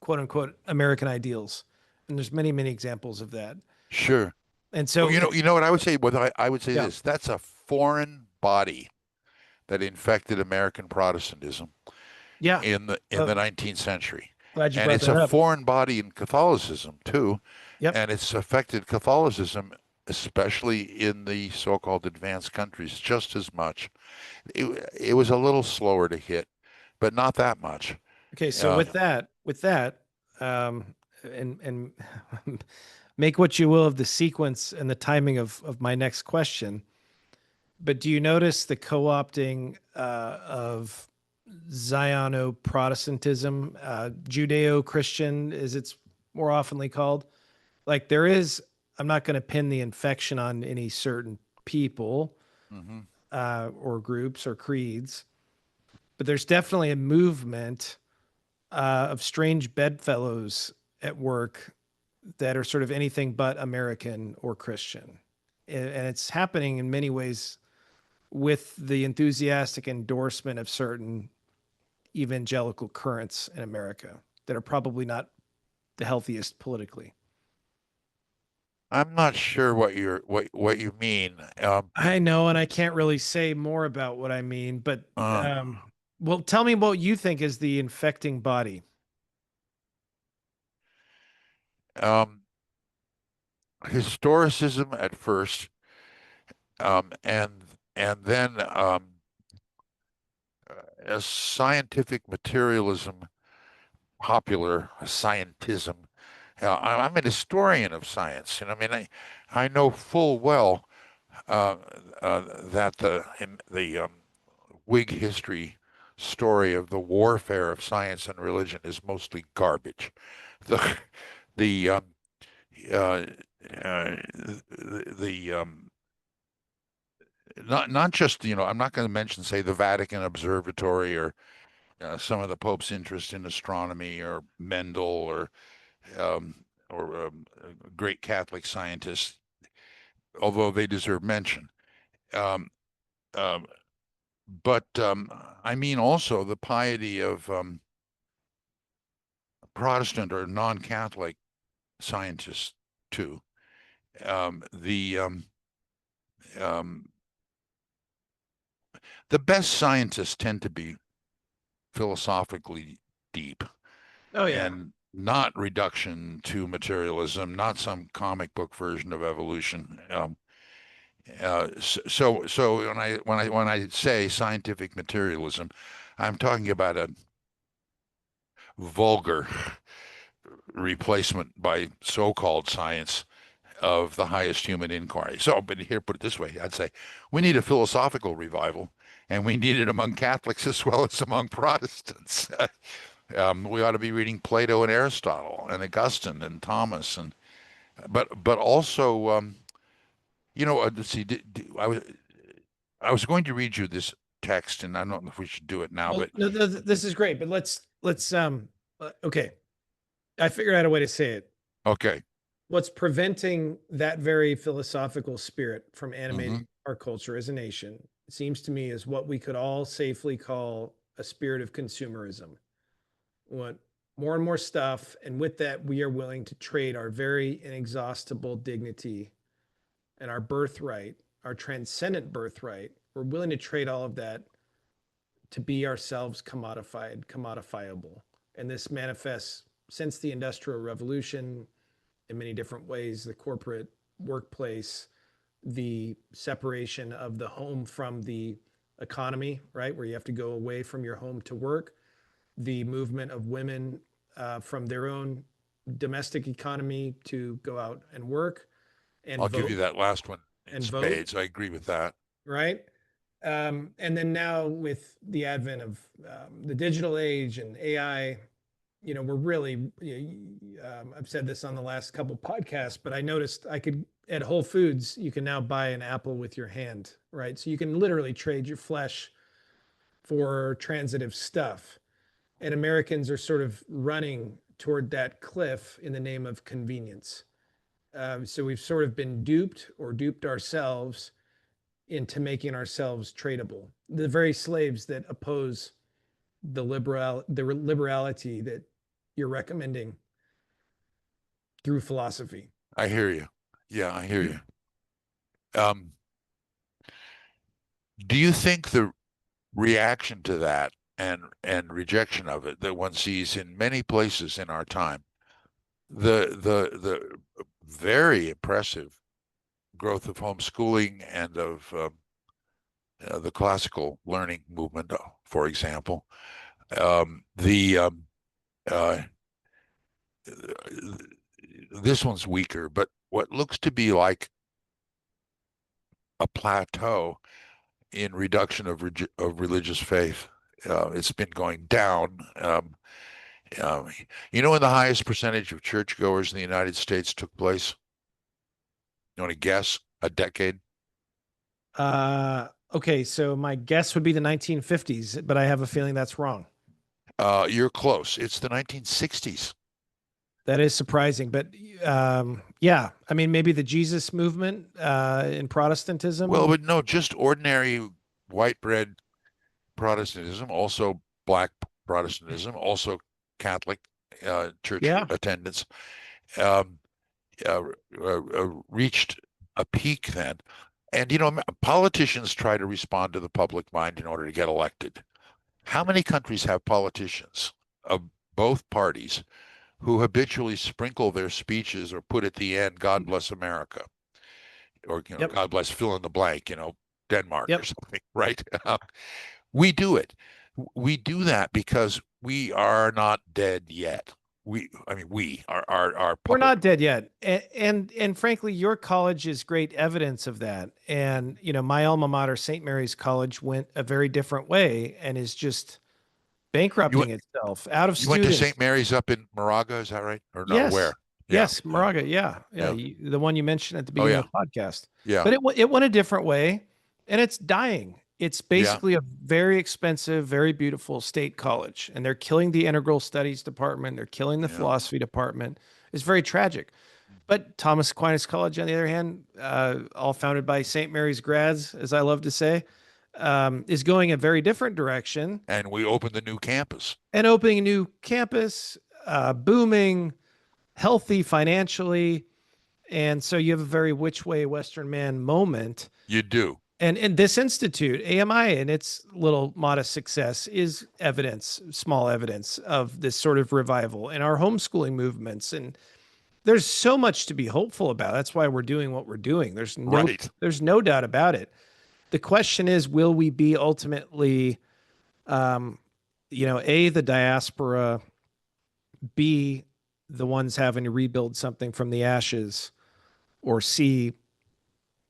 quote unquote American ideals. And there's many, many examples of that. Sure. And Well, so, you know what I would say? What I would say yeah, this: that's a foreign body that infected American Protestantism yeah, in the 19th century, glad you and brought it's that a up. foreign body in Catholicism too, Yep. and it's affected Catholicism, especially in the so-called advanced countries, just as much. It was a little slower to hit, but not that much. Okay. So Uh, with that, and make what you will of the sequence and the timing of my next question. But do you notice the co-opting of Ziono-Protestantism, Judeo-Christian, as it's more oftenly called? Like there is, I'm not going to pin the infection on any certain people mhm. or groups or creeds, but there's definitely a movement of strange bedfellows at work that are sort of anything but American or Christian. And it's happening in many ways with the enthusiastic endorsement of certain evangelical currents in America that are probably not the healthiest politically. I'm not sure what you mean. I know, and I can't really say more about what I mean, but Uh, well, tell me what you think is the infecting body. um, Historicism at first, um, and and then as scientific materialism, popular scientism. I'm an historian of science, and I mean I know full well uh, that the Whig history story of the warfare of science and religion is mostly garbage. The the uh, the not just I'm not going to mention say the Vatican Observatory or some of the Pope's interest in astronomy or Mendel um, or great Catholic scientists, although they deserve mention. Um, um, but I mean also the piety of Protestant or non-Catholic scientists too. The um, the best scientists tend to be philosophically deep Oh yeah. and not reduction to materialism, not some comic book version of evolution. So when I say scientific materialism, I'm talking about a vulgar replacement by so-called science of the highest human inquiry. So, but here, put it this way, I'd say we need a philosophical revival, and we need it among Catholics as well as among Protestants. We ought to be reading Plato and Aristotle and Augustine and Thomas, and but also, let's see. I was going to read you this text, and I don't know if we should do it now, Well, but no, this is great, but let's okay. I figured out a way to say it. okay. What's preventing that very philosophical spirit from Hmm. animating our culture as a nation, it seems to me, is what we could all safely call a spirit of consumerism. We want more and more stuff, and with that, we are willing to trade our very inexhaustible dignity and our birthright, our transcendent birthright. We're willing to trade all of that to be ourselves commodified, commodifiable. And this manifests since the Industrial Revolution in many different ways, the corporate workplace, the separation of the home from the economy, right? Where you have to go away from your home to work, the movement of women from their own domestic economy to go out and work and I'll vote. give you that last one in And vote. spades. I agree with that. Right. And then now with the advent of the digital age and AI, we're really, I've said this on the last couple podcasts, but I noticed at Whole Foods, you can now buy an apple with your hand, right? So you can literally trade your flesh for transitive stuff. And Americans are sort of running toward that cliff in the name of convenience. So we've sort of been duped or duped ourselves into making ourselves tradable. The very slaves that oppose the liberality that you're recommending through philosophy. I hear you. Yeah, I hear you. Do you think the reaction to that and rejection of it that one sees in many places in our time, the very impressive growth of homeschooling and of the classical learning movement, for example, this one's weaker, but what looks to be like a plateau in reduction of religious faith. It's been going down. When the highest percentage of churchgoers in the United States took place? You want to guess? A decade? Okay, so my guess would be the 1950s, but I have a feeling that's wrong. You're close. It's the 1960s. That is surprising, but yeah, I mean, maybe the Jesus movement in Protestantism. Well, but no, just ordinary white bread Protestantism, also black Protestantism, also Catholic church attendance, reached a peak then. And, politicians try to respond to the public mind in order to get elected. How many countries have politicians of both parties who habitually sprinkle their speeches or put at the end, God bless America, or, God bless fill in the blank, Denmark or something, right? We do it. We do that because we are not dead yet. We're not dead yet. And frankly, your college is great evidence of that. And, my alma mater, St. Mary's College, went a very different way and is just bankrupting itself out of students. You went to St. Mary's up in Moraga, is that right? Or yes. Where? Yes, Moraga. Yeah. The one you mentioned at the beginning of the podcast. Yeah. But it went a different way, and it's dying. It's basically a very expensive, very beautiful state college, and they're killing the integral studies department. They're killing the philosophy department. It's very tragic. But Thomas Aquinas College, on the other hand, all founded by St. Mary's grads, as I love to say, is going a very different direction. And we opened the new campus. Opening a new campus, booming, healthy financially. And so you have a very which way Western man moment. You do. And this institute, AMI, and its little modest success is small evidence of this sort of revival in our homeschooling movements. And there's so much to be hopeful about. That's why we're doing what we're doing. There's no doubt about it. The question is, will we be ultimately, A, the diaspora, B, the ones having to rebuild something from the ashes, or C,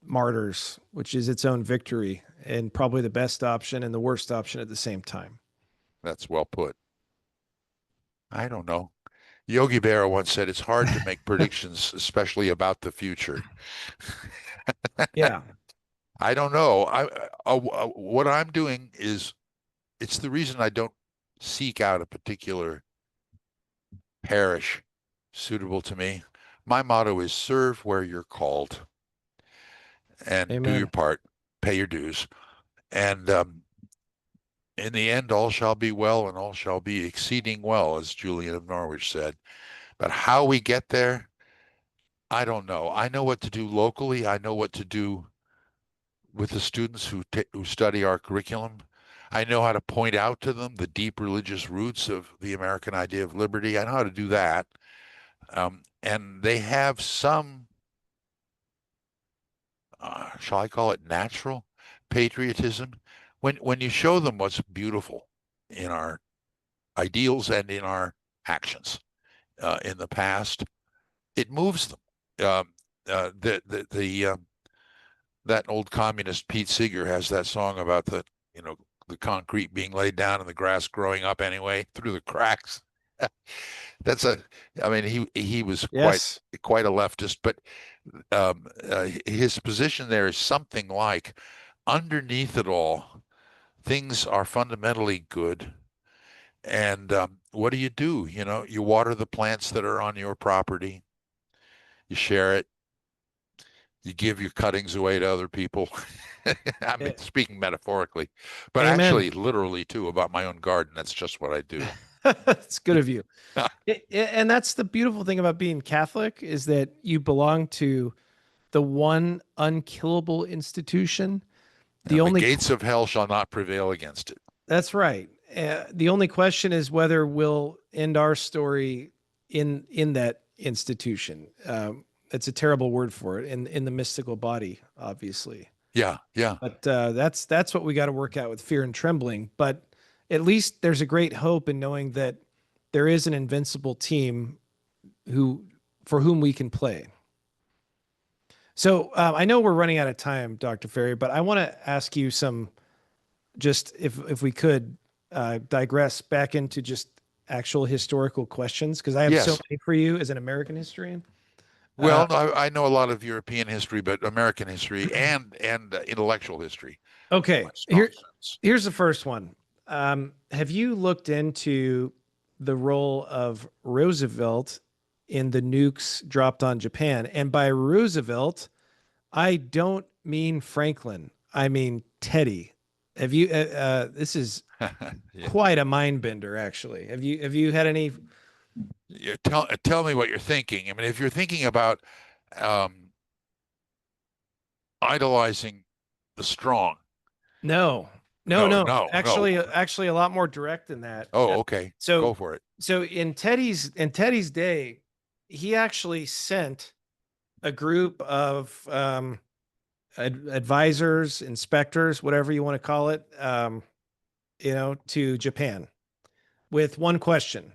martyrs, which is its own victory and probably the best option and the worst option at the same time. That's well put. I don't know. Yogi Berra once said it's hard to make predictions, especially about the future. Yeah. I don't know. What I'm doing is, it's the reason I don't seek out a particular parish suitable to me. My motto is serve where you're called. And Amen. Do your part, pay your dues. And in the end, all shall be well and all shall be exceeding well, as Julian of Norwich said. But how we get there, I don't know. I know what to do locally. I know what to do with the students who study our curriculum. I know how to point out to them the deep religious roots of the American idea of liberty. I know how to do that. And they have some, shall I call it natural patriotism? When you show them what's beautiful in our ideals and in our actions in the past, it moves them. That old communist Pete Seeger has that song about the concrete being laid down and the grass growing up anyway through the cracks. That's a, I mean, he was Yes. quite a leftist, but his position there is something like, underneath it all, things are fundamentally good. And what do? You water the plants that are on your property. You share it. You give your cuttings away to other people. I mean, speaking metaphorically, but Amen. actually literally too, about my own garden. That's just what I do. It's good of you. And that's the beautiful thing about being Catholic, is that you belong to the one unkillable institution. And the gates of hell shall not prevail against it. That's right. The only question is whether we'll end our story in that institution. It's a terrible word for it, in the mystical body, obviously. Yeah. But that's what we got to work out with fear and trembling. But at least there's a great hope in knowing that there is an invincible team for whom we can play. So I know we're running out of time, Dr. Ferrier, but I want to ask you some, just if we could digress back into just actual historical questions, because I have so many for you as an American historian. Well, I know a lot of European history, but American history and intellectual history. Okay, here's the first one. Have you looked into the role of Roosevelt in the nukes dropped on Japan? And by Roosevelt, I don't mean Franklin. I mean Teddy. Have you? This is quite a mind bender, actually. Have you had any? Tell me what you're thinking. I mean, if you're thinking about idolizing the strong. No. Actually, a lot more direct than that. Oh, okay. So go for it. So in Teddy's day, he actually sent a group of advisors, inspectors, whatever you want to call it, to Japan with one question: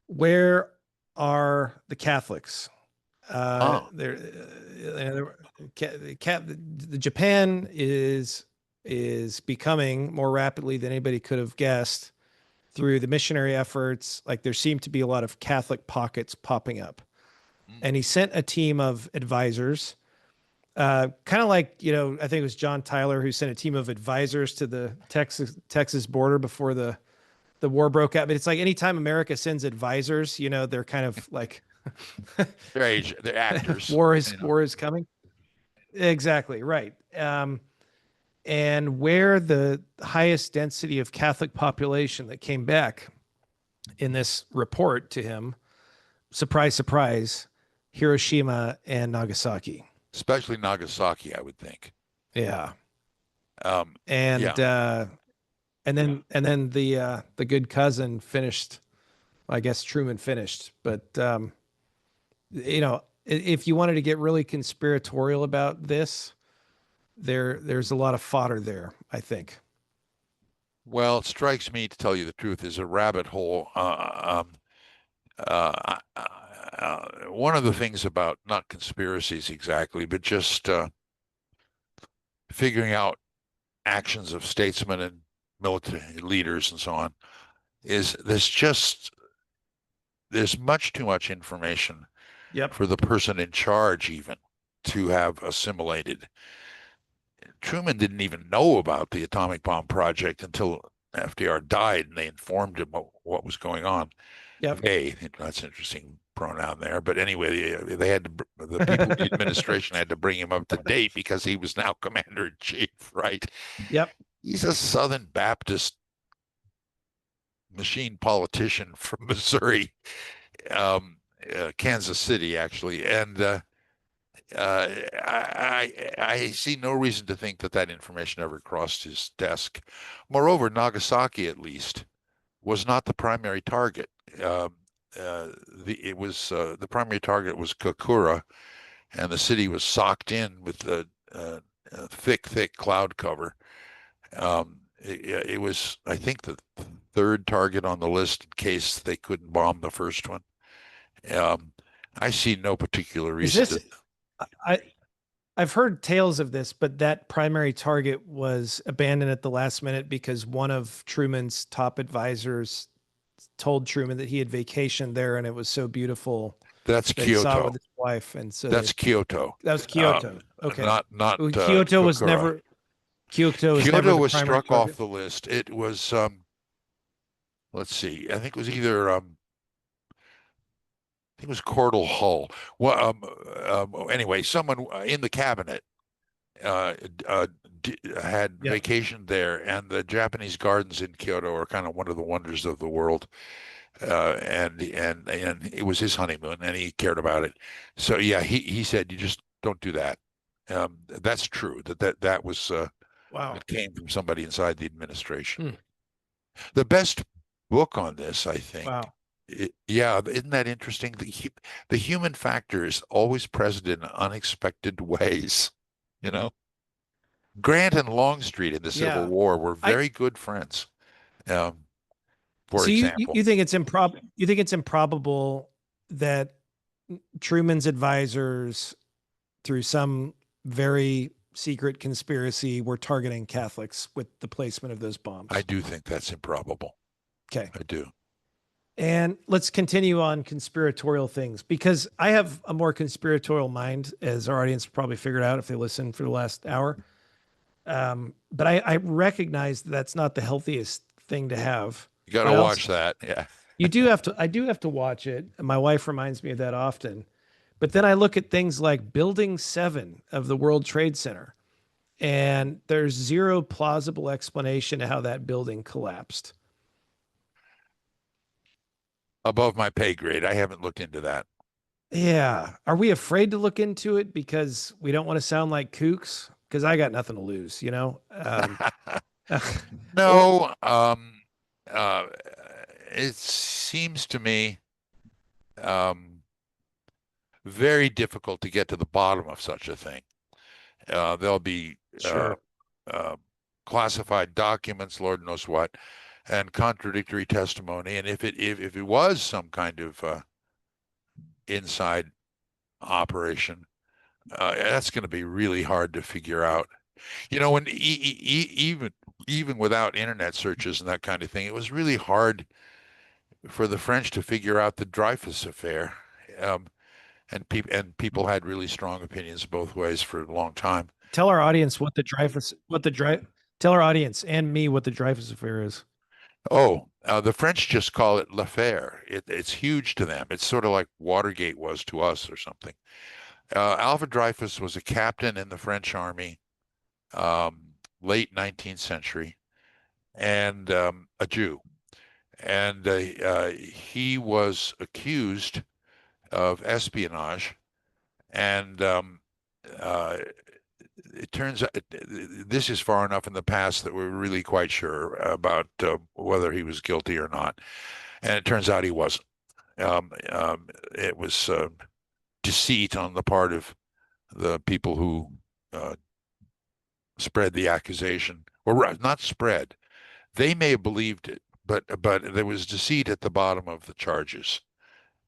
where are the Catholics? Japan is becoming more rapidly than anybody could have guessed through the missionary efforts. Like, there seem to be a lot of Catholic pockets popping up. And he sent a team of advisors, kind of like, I think it was John Tyler who sent a team of advisors to the Texas border before the war broke out. But it's like, anytime America sends advisors, they're kind of like they're actors. War is coming. Exactly right. And where the highest density of Catholic population that came back in this report to him, surprise, surprise, Hiroshima and Nagasaki. Especially Nagasaki, I would think. Yeah. And then the good cousin finished. I guess Truman finished, but if you wanted to get really conspiratorial about this, there's a lot of fodder there, I think. Well, it strikes me, to tell you the truth, is a rabbit hole. One of the things about, not conspiracies exactly, but just figuring out actions of statesmen and military leaders and so on, is there's much too much information for the person in charge even to have assimilated. Truman didn't even know about the atomic bomb project until FDR died, and they informed him what was going on. Yep. Hey, that's an interesting pronoun there. But anyway, the people in the administration had to bring him up to date because he was now commander in chief, right? Yep. He's a Southern Baptist machine politician from Missouri, Kansas City, actually. And I see no reason to think that that information ever crossed his desk. Moreover, Nagasaki, at least, was not the primary target. Um, the primary target was Kokura, and the city was socked in with a thick cloud cover. It was, I think, the third target on the list in case they couldn't bomb the first one. Um, I see no particular Is reason this, to. I, I've heard tales of this, but that primary target was abandoned at the last minute because one of Truman's top advisors told Truman that he had vacationed there and it was so beautiful That's that he saw it Kyoto. with his wife. And so That's Kyoto. that was Uh, Kyoto. Okay. not Well, Kyoto was Kokura. never, Kyoto was never Kyoto the was primary struck off target. the list. It was let's see. I think it was either I think it was Cordell Hull. Well, anyway, someone in the cabinet uh, uh, had Yeah. vacationed there, and the Japanese gardens in Kyoto are kind of one of the wonders of the world. And it was his honeymoon, and he cared about it. So yeah, he said, you just don't do that. That's true. That was Wow. it came from somebody inside the administration. Hmm. The best book on this, I think. Wow. Yeah, isn't that interesting? The human factor is always present in unexpected ways. You know, Grant and Longstreet in the Civil Yeah. War were I, very good friends. Um, for so example, you think it's improbable that Truman's advisors through some very secret conspiracy were targeting Catholics with the placement of those bombs. I do think that's improbable. Okay. I do. And let's continue on conspiratorial things because I have a more conspiratorial mind, as our audience probably figured out if they listened for the last hour. But I recognize that's not the healthiest thing to have. You got But to I watch also, that. Yeah. I do have to watch it. And my wife reminds me of that often. But then I look at things like Building 7 of the World Trade Center, and there's zero plausible explanation to how that building collapsed. Above my pay grade. I haven't looked into that. Yeah. Are we afraid to look into it because we don't want to sound like kooks? Because I got nothing to lose, you know? Or, No, uh, it seems to me um, very difficult to get to the bottom of such a thing. There'll be sure. uh, classified documents, Lord knows what, and contradictory testimony. And if it was some kind of inside operation, that's going to be really hard to figure out. You know, when even without internet searches and that kind of thing, it was really hard for the French to figure out the Dreyfus affair. Um, and people had really strong opinions both ways for a long time. Tell our audience tell our audience and me what the Dreyfus affair is. Oh, the French just call it l'affaire. It's huge to them. It's sort of like Watergate was to us or something. Alfred Dreyfus was a captain in the French army, late 19th century, and a Jew. And he was accused of espionage. And it turns out this is far enough in the past that we're really quite sure about whether he was guilty or not. And it turns out he wasn't. It was deceit on the part of the people who spread the accusation, or not spread. They may have believed it, but there was deceit at the bottom of the charges,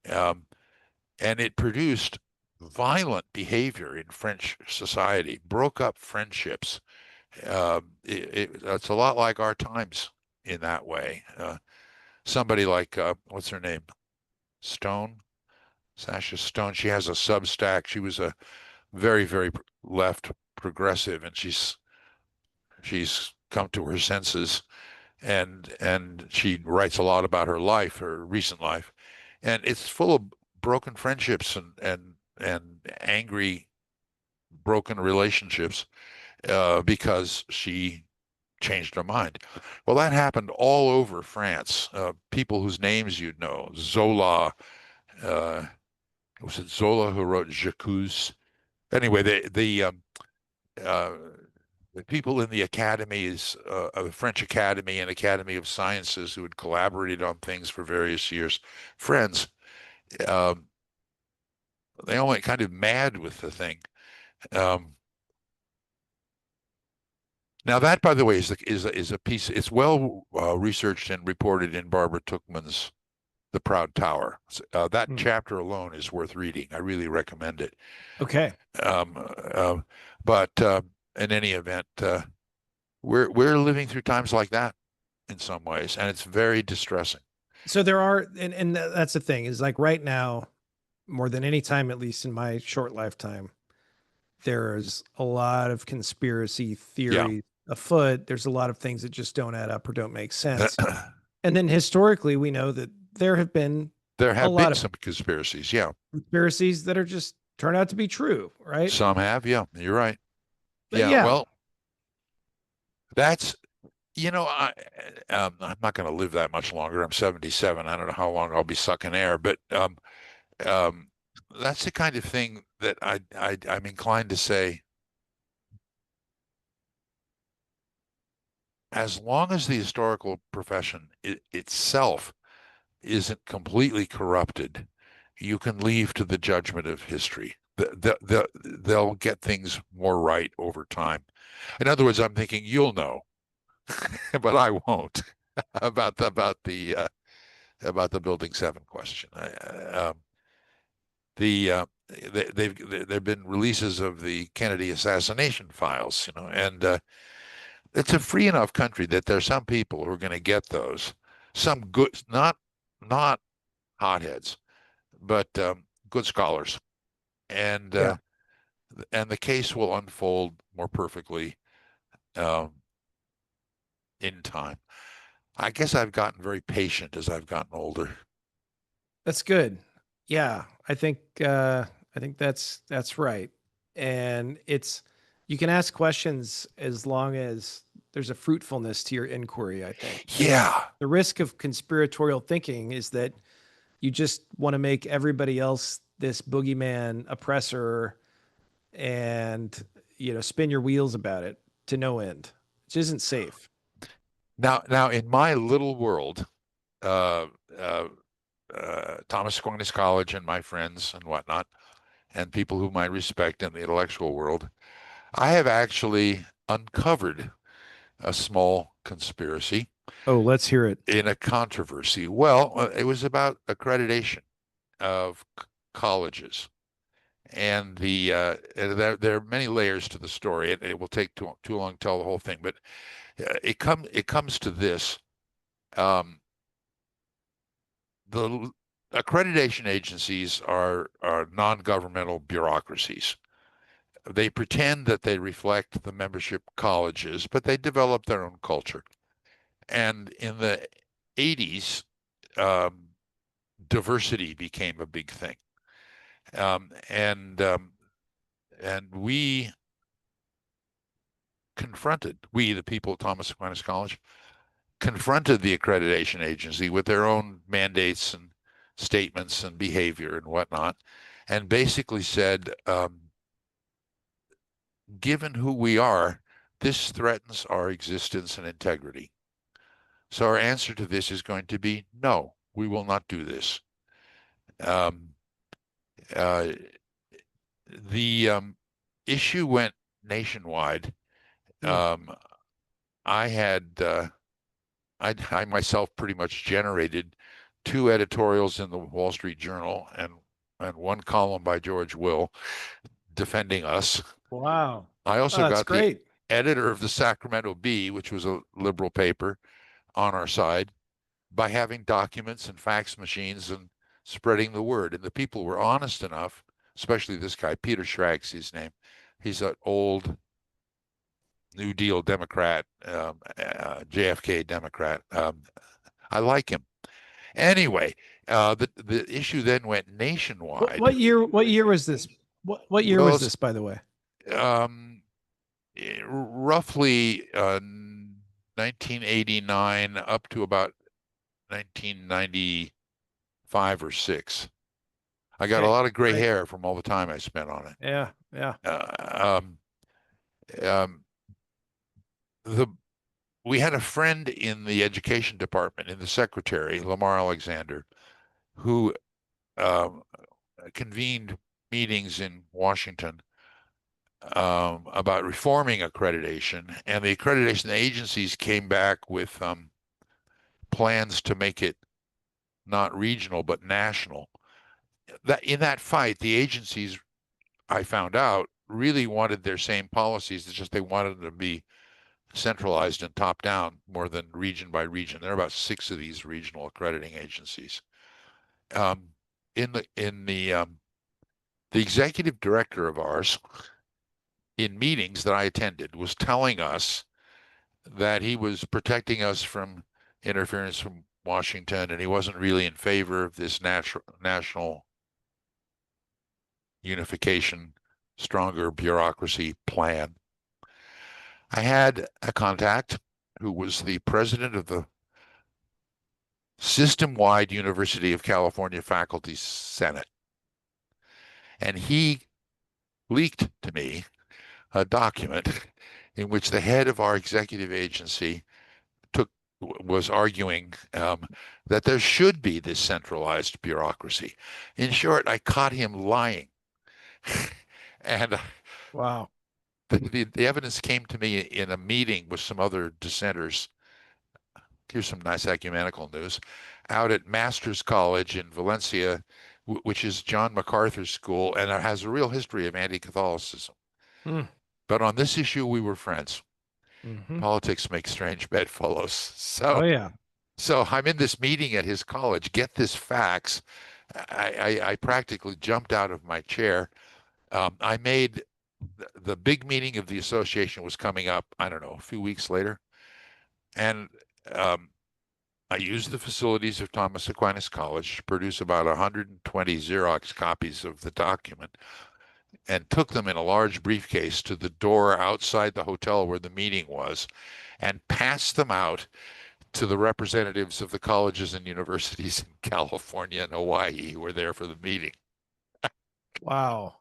and it produced violent behavior in French society, broke up friendships. It's a lot like our times in that way. Somebody like what's her name, Stone, Sasha Stone. She has a Substack. She was a very left progressive, and she's come to her senses, and she writes a lot about her life, her recent life, and it's full of broken friendships and angry, broken relationships because she changed her mind. Well, that happened all over France. People whose names you'd know, Zola. Was it Zola who wrote J'accuse? Anyway, uh, the people in the academies, the French Academy and Academy of Sciences, who had collaborated on things for various years, friends, um, they all went kind of mad with the thing. Um, Now that, by the way, is a piece. It's well researched and reported in Barbara Tuchman's The Proud Tower. That Hmm. chapter alone is worth reading. I really recommend it. Okay. Um, but in any event, we're living through times like that in some ways, and it's very distressing. So there are, and that's the thing is like right now, more than any time, at least in my short lifetime, there's a lot of conspiracy Yeah, theory afoot. There's a lot of things that just don't add up or don't make sense. And then historically, we know that there have been there a have lot been of some conspiracies. Yeah, conspiracies that are just turn out to be true, right? some have. Yeah, you're right. But Yeah, yeah, well, that's I'm not going to live that much longer. I'm 77. I don't know how long I'll be sucking air, but um, that's the kind of thing that I'm inclined to say, as long as the historical profession itself isn't completely corrupted, you can leave to the judgment of history. They'll get things more right over time. In other words, I'm thinking you'll know, but I won't about the Building 7 question. The there've been releases of the Kennedy assassination files, and it's a free enough country that there's some people who are going to get those. Some good, not hotheads, but good scholars, and yeah. the case will unfold more perfectly um, in time. I guess I've gotten very patient as I've gotten older. That's good. Yeah, I think that's right. And it's you can ask questions as long as there's a fruitfulness to your inquiry, I think. Yeah. The risk of conspiratorial thinking is that you just want to make everybody else this boogeyman oppressor and spin your wheels about it to no end, which isn't safe. Now, in my little world, uh, uh, Thomas Aquinas College and my friends and whatnot, and people whom I respect in the intellectual world, I have actually uncovered a small conspiracy Oh, let's hear it. in a controversy. Well, it was about accreditation of colleges. And there are many layers to the story. It will take too long to tell the whole thing, but it comes to this. The accreditation agencies are non-governmental bureaucracies. They pretend that they reflect the membership colleges, but they develop their own culture. And in the 80s, um, diversity became a big thing. Um, and um, and the people at Thomas Aquinas College, confronted the accreditation agency with their own mandates and statements and behavior and whatnot, and basically said, given who we are, this threatens our existence and integrity. So our answer to this is going to be no, we will not do this. Um, uh, the issue went nationwide. Hmm. I had I myself pretty much generated two editorials in the Wall Street Journal and one column by George Will defending us. Wow. I Oh, also that's got the great. editor of the Sacramento Bee, which was a liberal paper, on our side by having documents and fax machines and spreading the word. And the people were honest enough, especially this guy, Peter Schragg's his name. He's an old New Deal Democrat, JFK Democrat. I like him. Anyway, the issue then went nationwide. What year was this? What year Well, was it's this, by the way? um, roughly 1989 up to about 1995 or six. I got a Okay. lot of gray Great. hair from all the time I spent on it. Yeah. Yeah. Um, the we had a friend in the education department, in the secretary, Lamar Alexander, who um, convened meetings in Washington about reforming accreditation, and the accreditation agencies came back with plans to make it not regional but national. That in that fight, the agencies, I found out, really wanted their same policies. It's just they wanted them to be centralized and top down more than region by region. There are about 6 of these regional accrediting agencies. Um, the executive director of ours, in meetings that I attended, was telling us that he was protecting us from interference from Washington, and he wasn't really in favor of this national unification, stronger bureaucracy plan. I had a contact who was the president of the system-wide University of California Faculty Senate, and he leaked to me a document in which the head of our executive agency was arguing that there should be this centralized bureaucracy. In short, I caught him lying. And Wow. the evidence came to me in a meeting with some other dissenters. Here's some nice ecumenical news. Out at Master's College in Valencia, which is John MacArthur's school, and it has a real history of anti-Catholicism. Mm. But on this issue, we were friends. Mm-hmm. Politics makes strange bedfellows. Oh yeah. So I'm in this meeting at his college. Get this fax. I practically jumped out of my chair. I made the big meeting of the association was coming up, I don't know, a few weeks later. And I used the facilities of Thomas Aquinas College to produce about 120 Xerox copies of the document and took them in a large briefcase to the door outside the hotel where the meeting was and passed them out to the representatives of the colleges and universities in California and Hawaii who were there for the meeting. Wow.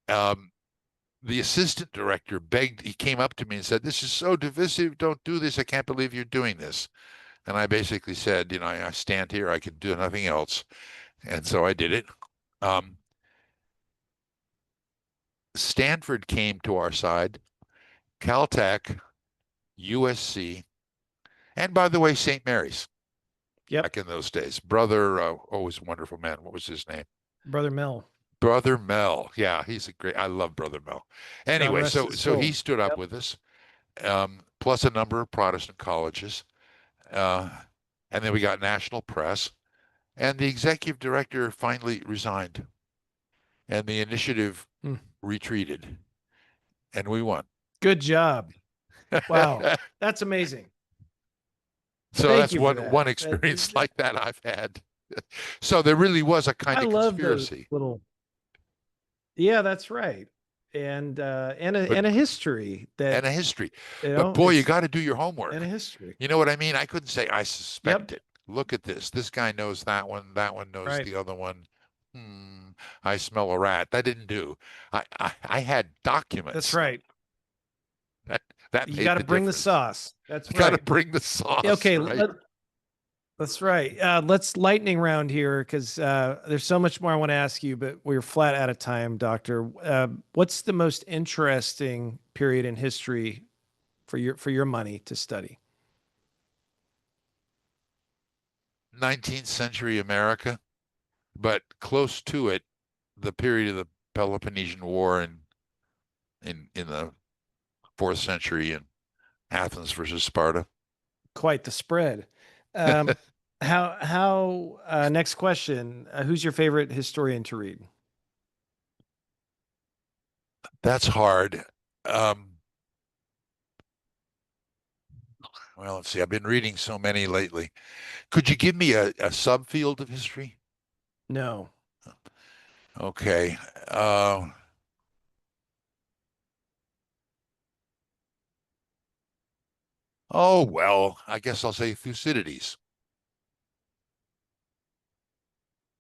The assistant director he came up to me and said, "This is so divisive. Don't do this. I can't believe you're doing this." And I basically said, I stand here. I can do nothing else. And so I did it. Stanford came to our side, Caltech, USC, and by the way, St. Mary's. Yep. Back in those days. Brother, always a wonderful man. What was his name? Brother Mel. Brother Mel. Yeah, I love Brother Mel. Anyway, so he stood up with us, plus a number of Protestant colleges. And then we got national press. And the executive director finally resigned. And the initiative retreated. And we won. Good job. Wow. That's amazing. So that's one experience like that I've had. So there really was a kind of conspiracy. Yeah, that's right. And a history and a history. But boy, you got to do your homework. And a history. You know what I mean? I couldn't say I suspect it. Look at this. This guy knows that one. That one knows the other one. I smell a rat. That didn't do. I had documents. That's right. That you got to bring the sauce. That's right. You got to bring the sauce. Okay. Right? That's right. Let's lightning round here because there's so much more I want to ask you, but we're flat out of time, Doctor. What's the most interesting period in history for your money to study? 19th century America, but close to it, the period of the Peloponnesian War in the 4th century in Athens versus Sparta. Quite the spread. Next question. Who's your favorite historian to read? That's hard. Well, let's see. I've been reading so many lately. Could you give me a subfield of history? No. Okay. Oh, well, I guess I'll say Thucydides.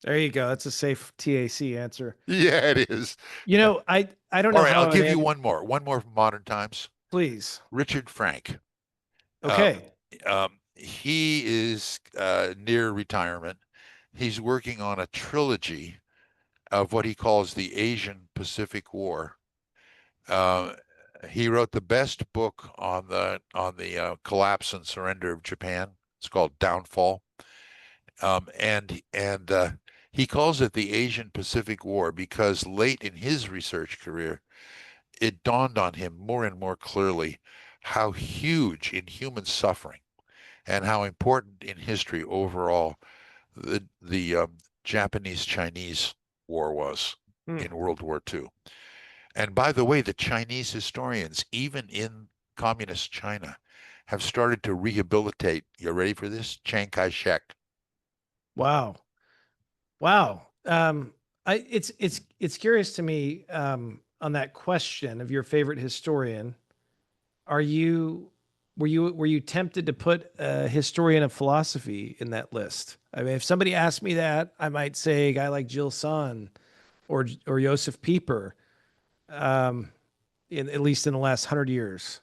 There you go. That's a safe TAC answer. Yeah, it is. I don't All know right, how I'll I would give you answer. one more from modern times. Please. Richard Frank. Okay. He is near retirement. He's working on a trilogy of what he calls the Asian Pacific War. Uh, he wrote the best book on the collapse and surrender of Japan. It's called Downfall. And he calls it the Asian Pacific War because late in his research career, it dawned on him more and more clearly how huge in human suffering and how important in history overall the Japanese-Chinese war was Hmm. in World War II. And by the way, the Chinese historians, even in communist China, have started to rehabilitate, you ready for this? Chiang Kai-shek. Wow. Wow. It's curious to me on that question of your favorite historian. Are you were you tempted to put a historian of philosophy in that list? I mean, if somebody asked me that, I might say a guy like Jill Son or Joseph Pieper, at least in the last 100 years.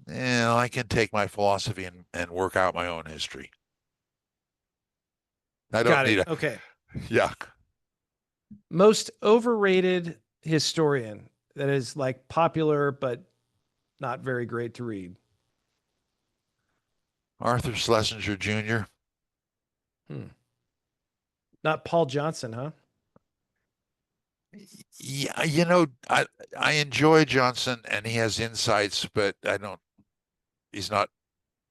Yeah, I can take my philosophy and work out my own history. I don't Got it. need a, Okay. yeah. Most overrated historian that is like popular but not very great to read. Arthur Schlesinger Jr. Hmm. Not Paul Johnson, huh? Yeah, I enjoy Johnson and he has insights, but he's not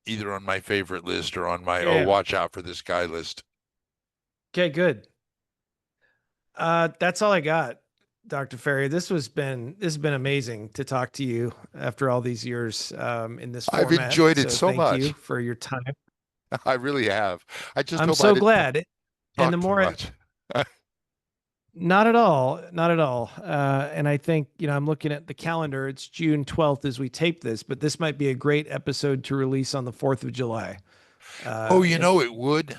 either on my favorite list or on my, oh, Yeah. watch out for this guy list. Okay, good. That's all I got, Dr. Ferrier. This has been amazing to talk to you after all these years in this I've format. enjoyed it So so thank you much. for your time. I really have. I just I'm hope I so didn't glad. And the talk too more much. not at all, not at all. And I think, I'm looking at the calendar. It's June 12th as we tape this, but this might be a great episode to release on the 4th of July. Oh, And it would.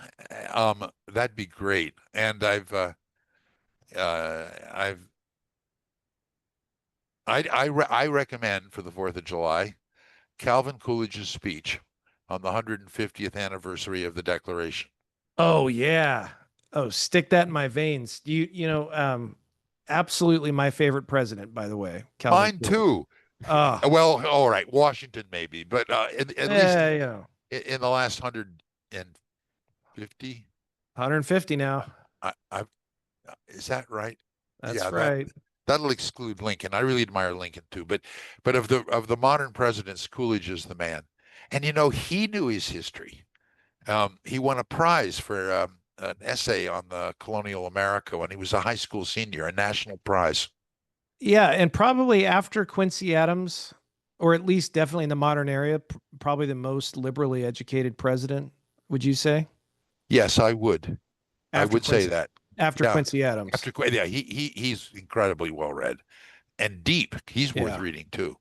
That'd be great. And I've I recommend for the 4th of July Calvin Coolidge's speech on the 150th anniversary of the Declaration. oh yeah. Oh, stick that in my veins. Absolutely my favorite president, by the way, Calvin Mine Coolidge. too. Oh, Well, all right, Washington maybe, but at least yeah, in the last 150, 150 now. I is that right? That's Yeah, right. that'll exclude Lincoln. I really admire Lincoln too, but of the modern presidents, Coolidge is the man. And he knew his history. He won a prize for an essay on the colonial America when he was a high school senior, a national prize. Yeah, and probably after Quincy Adams, or at least definitely in the modern era, probably the most liberally educated president, would you say? Yes, I would. I After would say Quincy that. after Yeah, Quincy Adams. yeah, he's incredibly well read and deep. He's worth Yeah. reading too.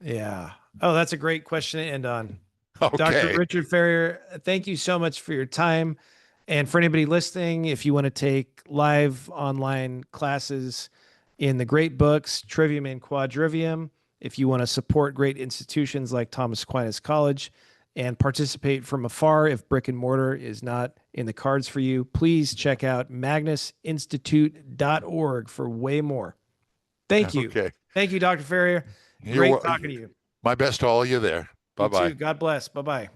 Yeah. Oh, that's a great question to end on. Dr. Okay. Richard Ferrier, thank you so much for your time. And for anybody listening, if you want to take live online classes in the great books, Trivium and Quadrivium, if you want to support great institutions like Thomas Aquinas College and participate from afar, if brick and mortar is not in the cards for you, please check out magnusinstitute.org for way more. Thank you. Okay. Thank you, Dr. Ferrier. Great talking to you. My best to all of you there. You Bye-bye. too. God bless. Bye bye.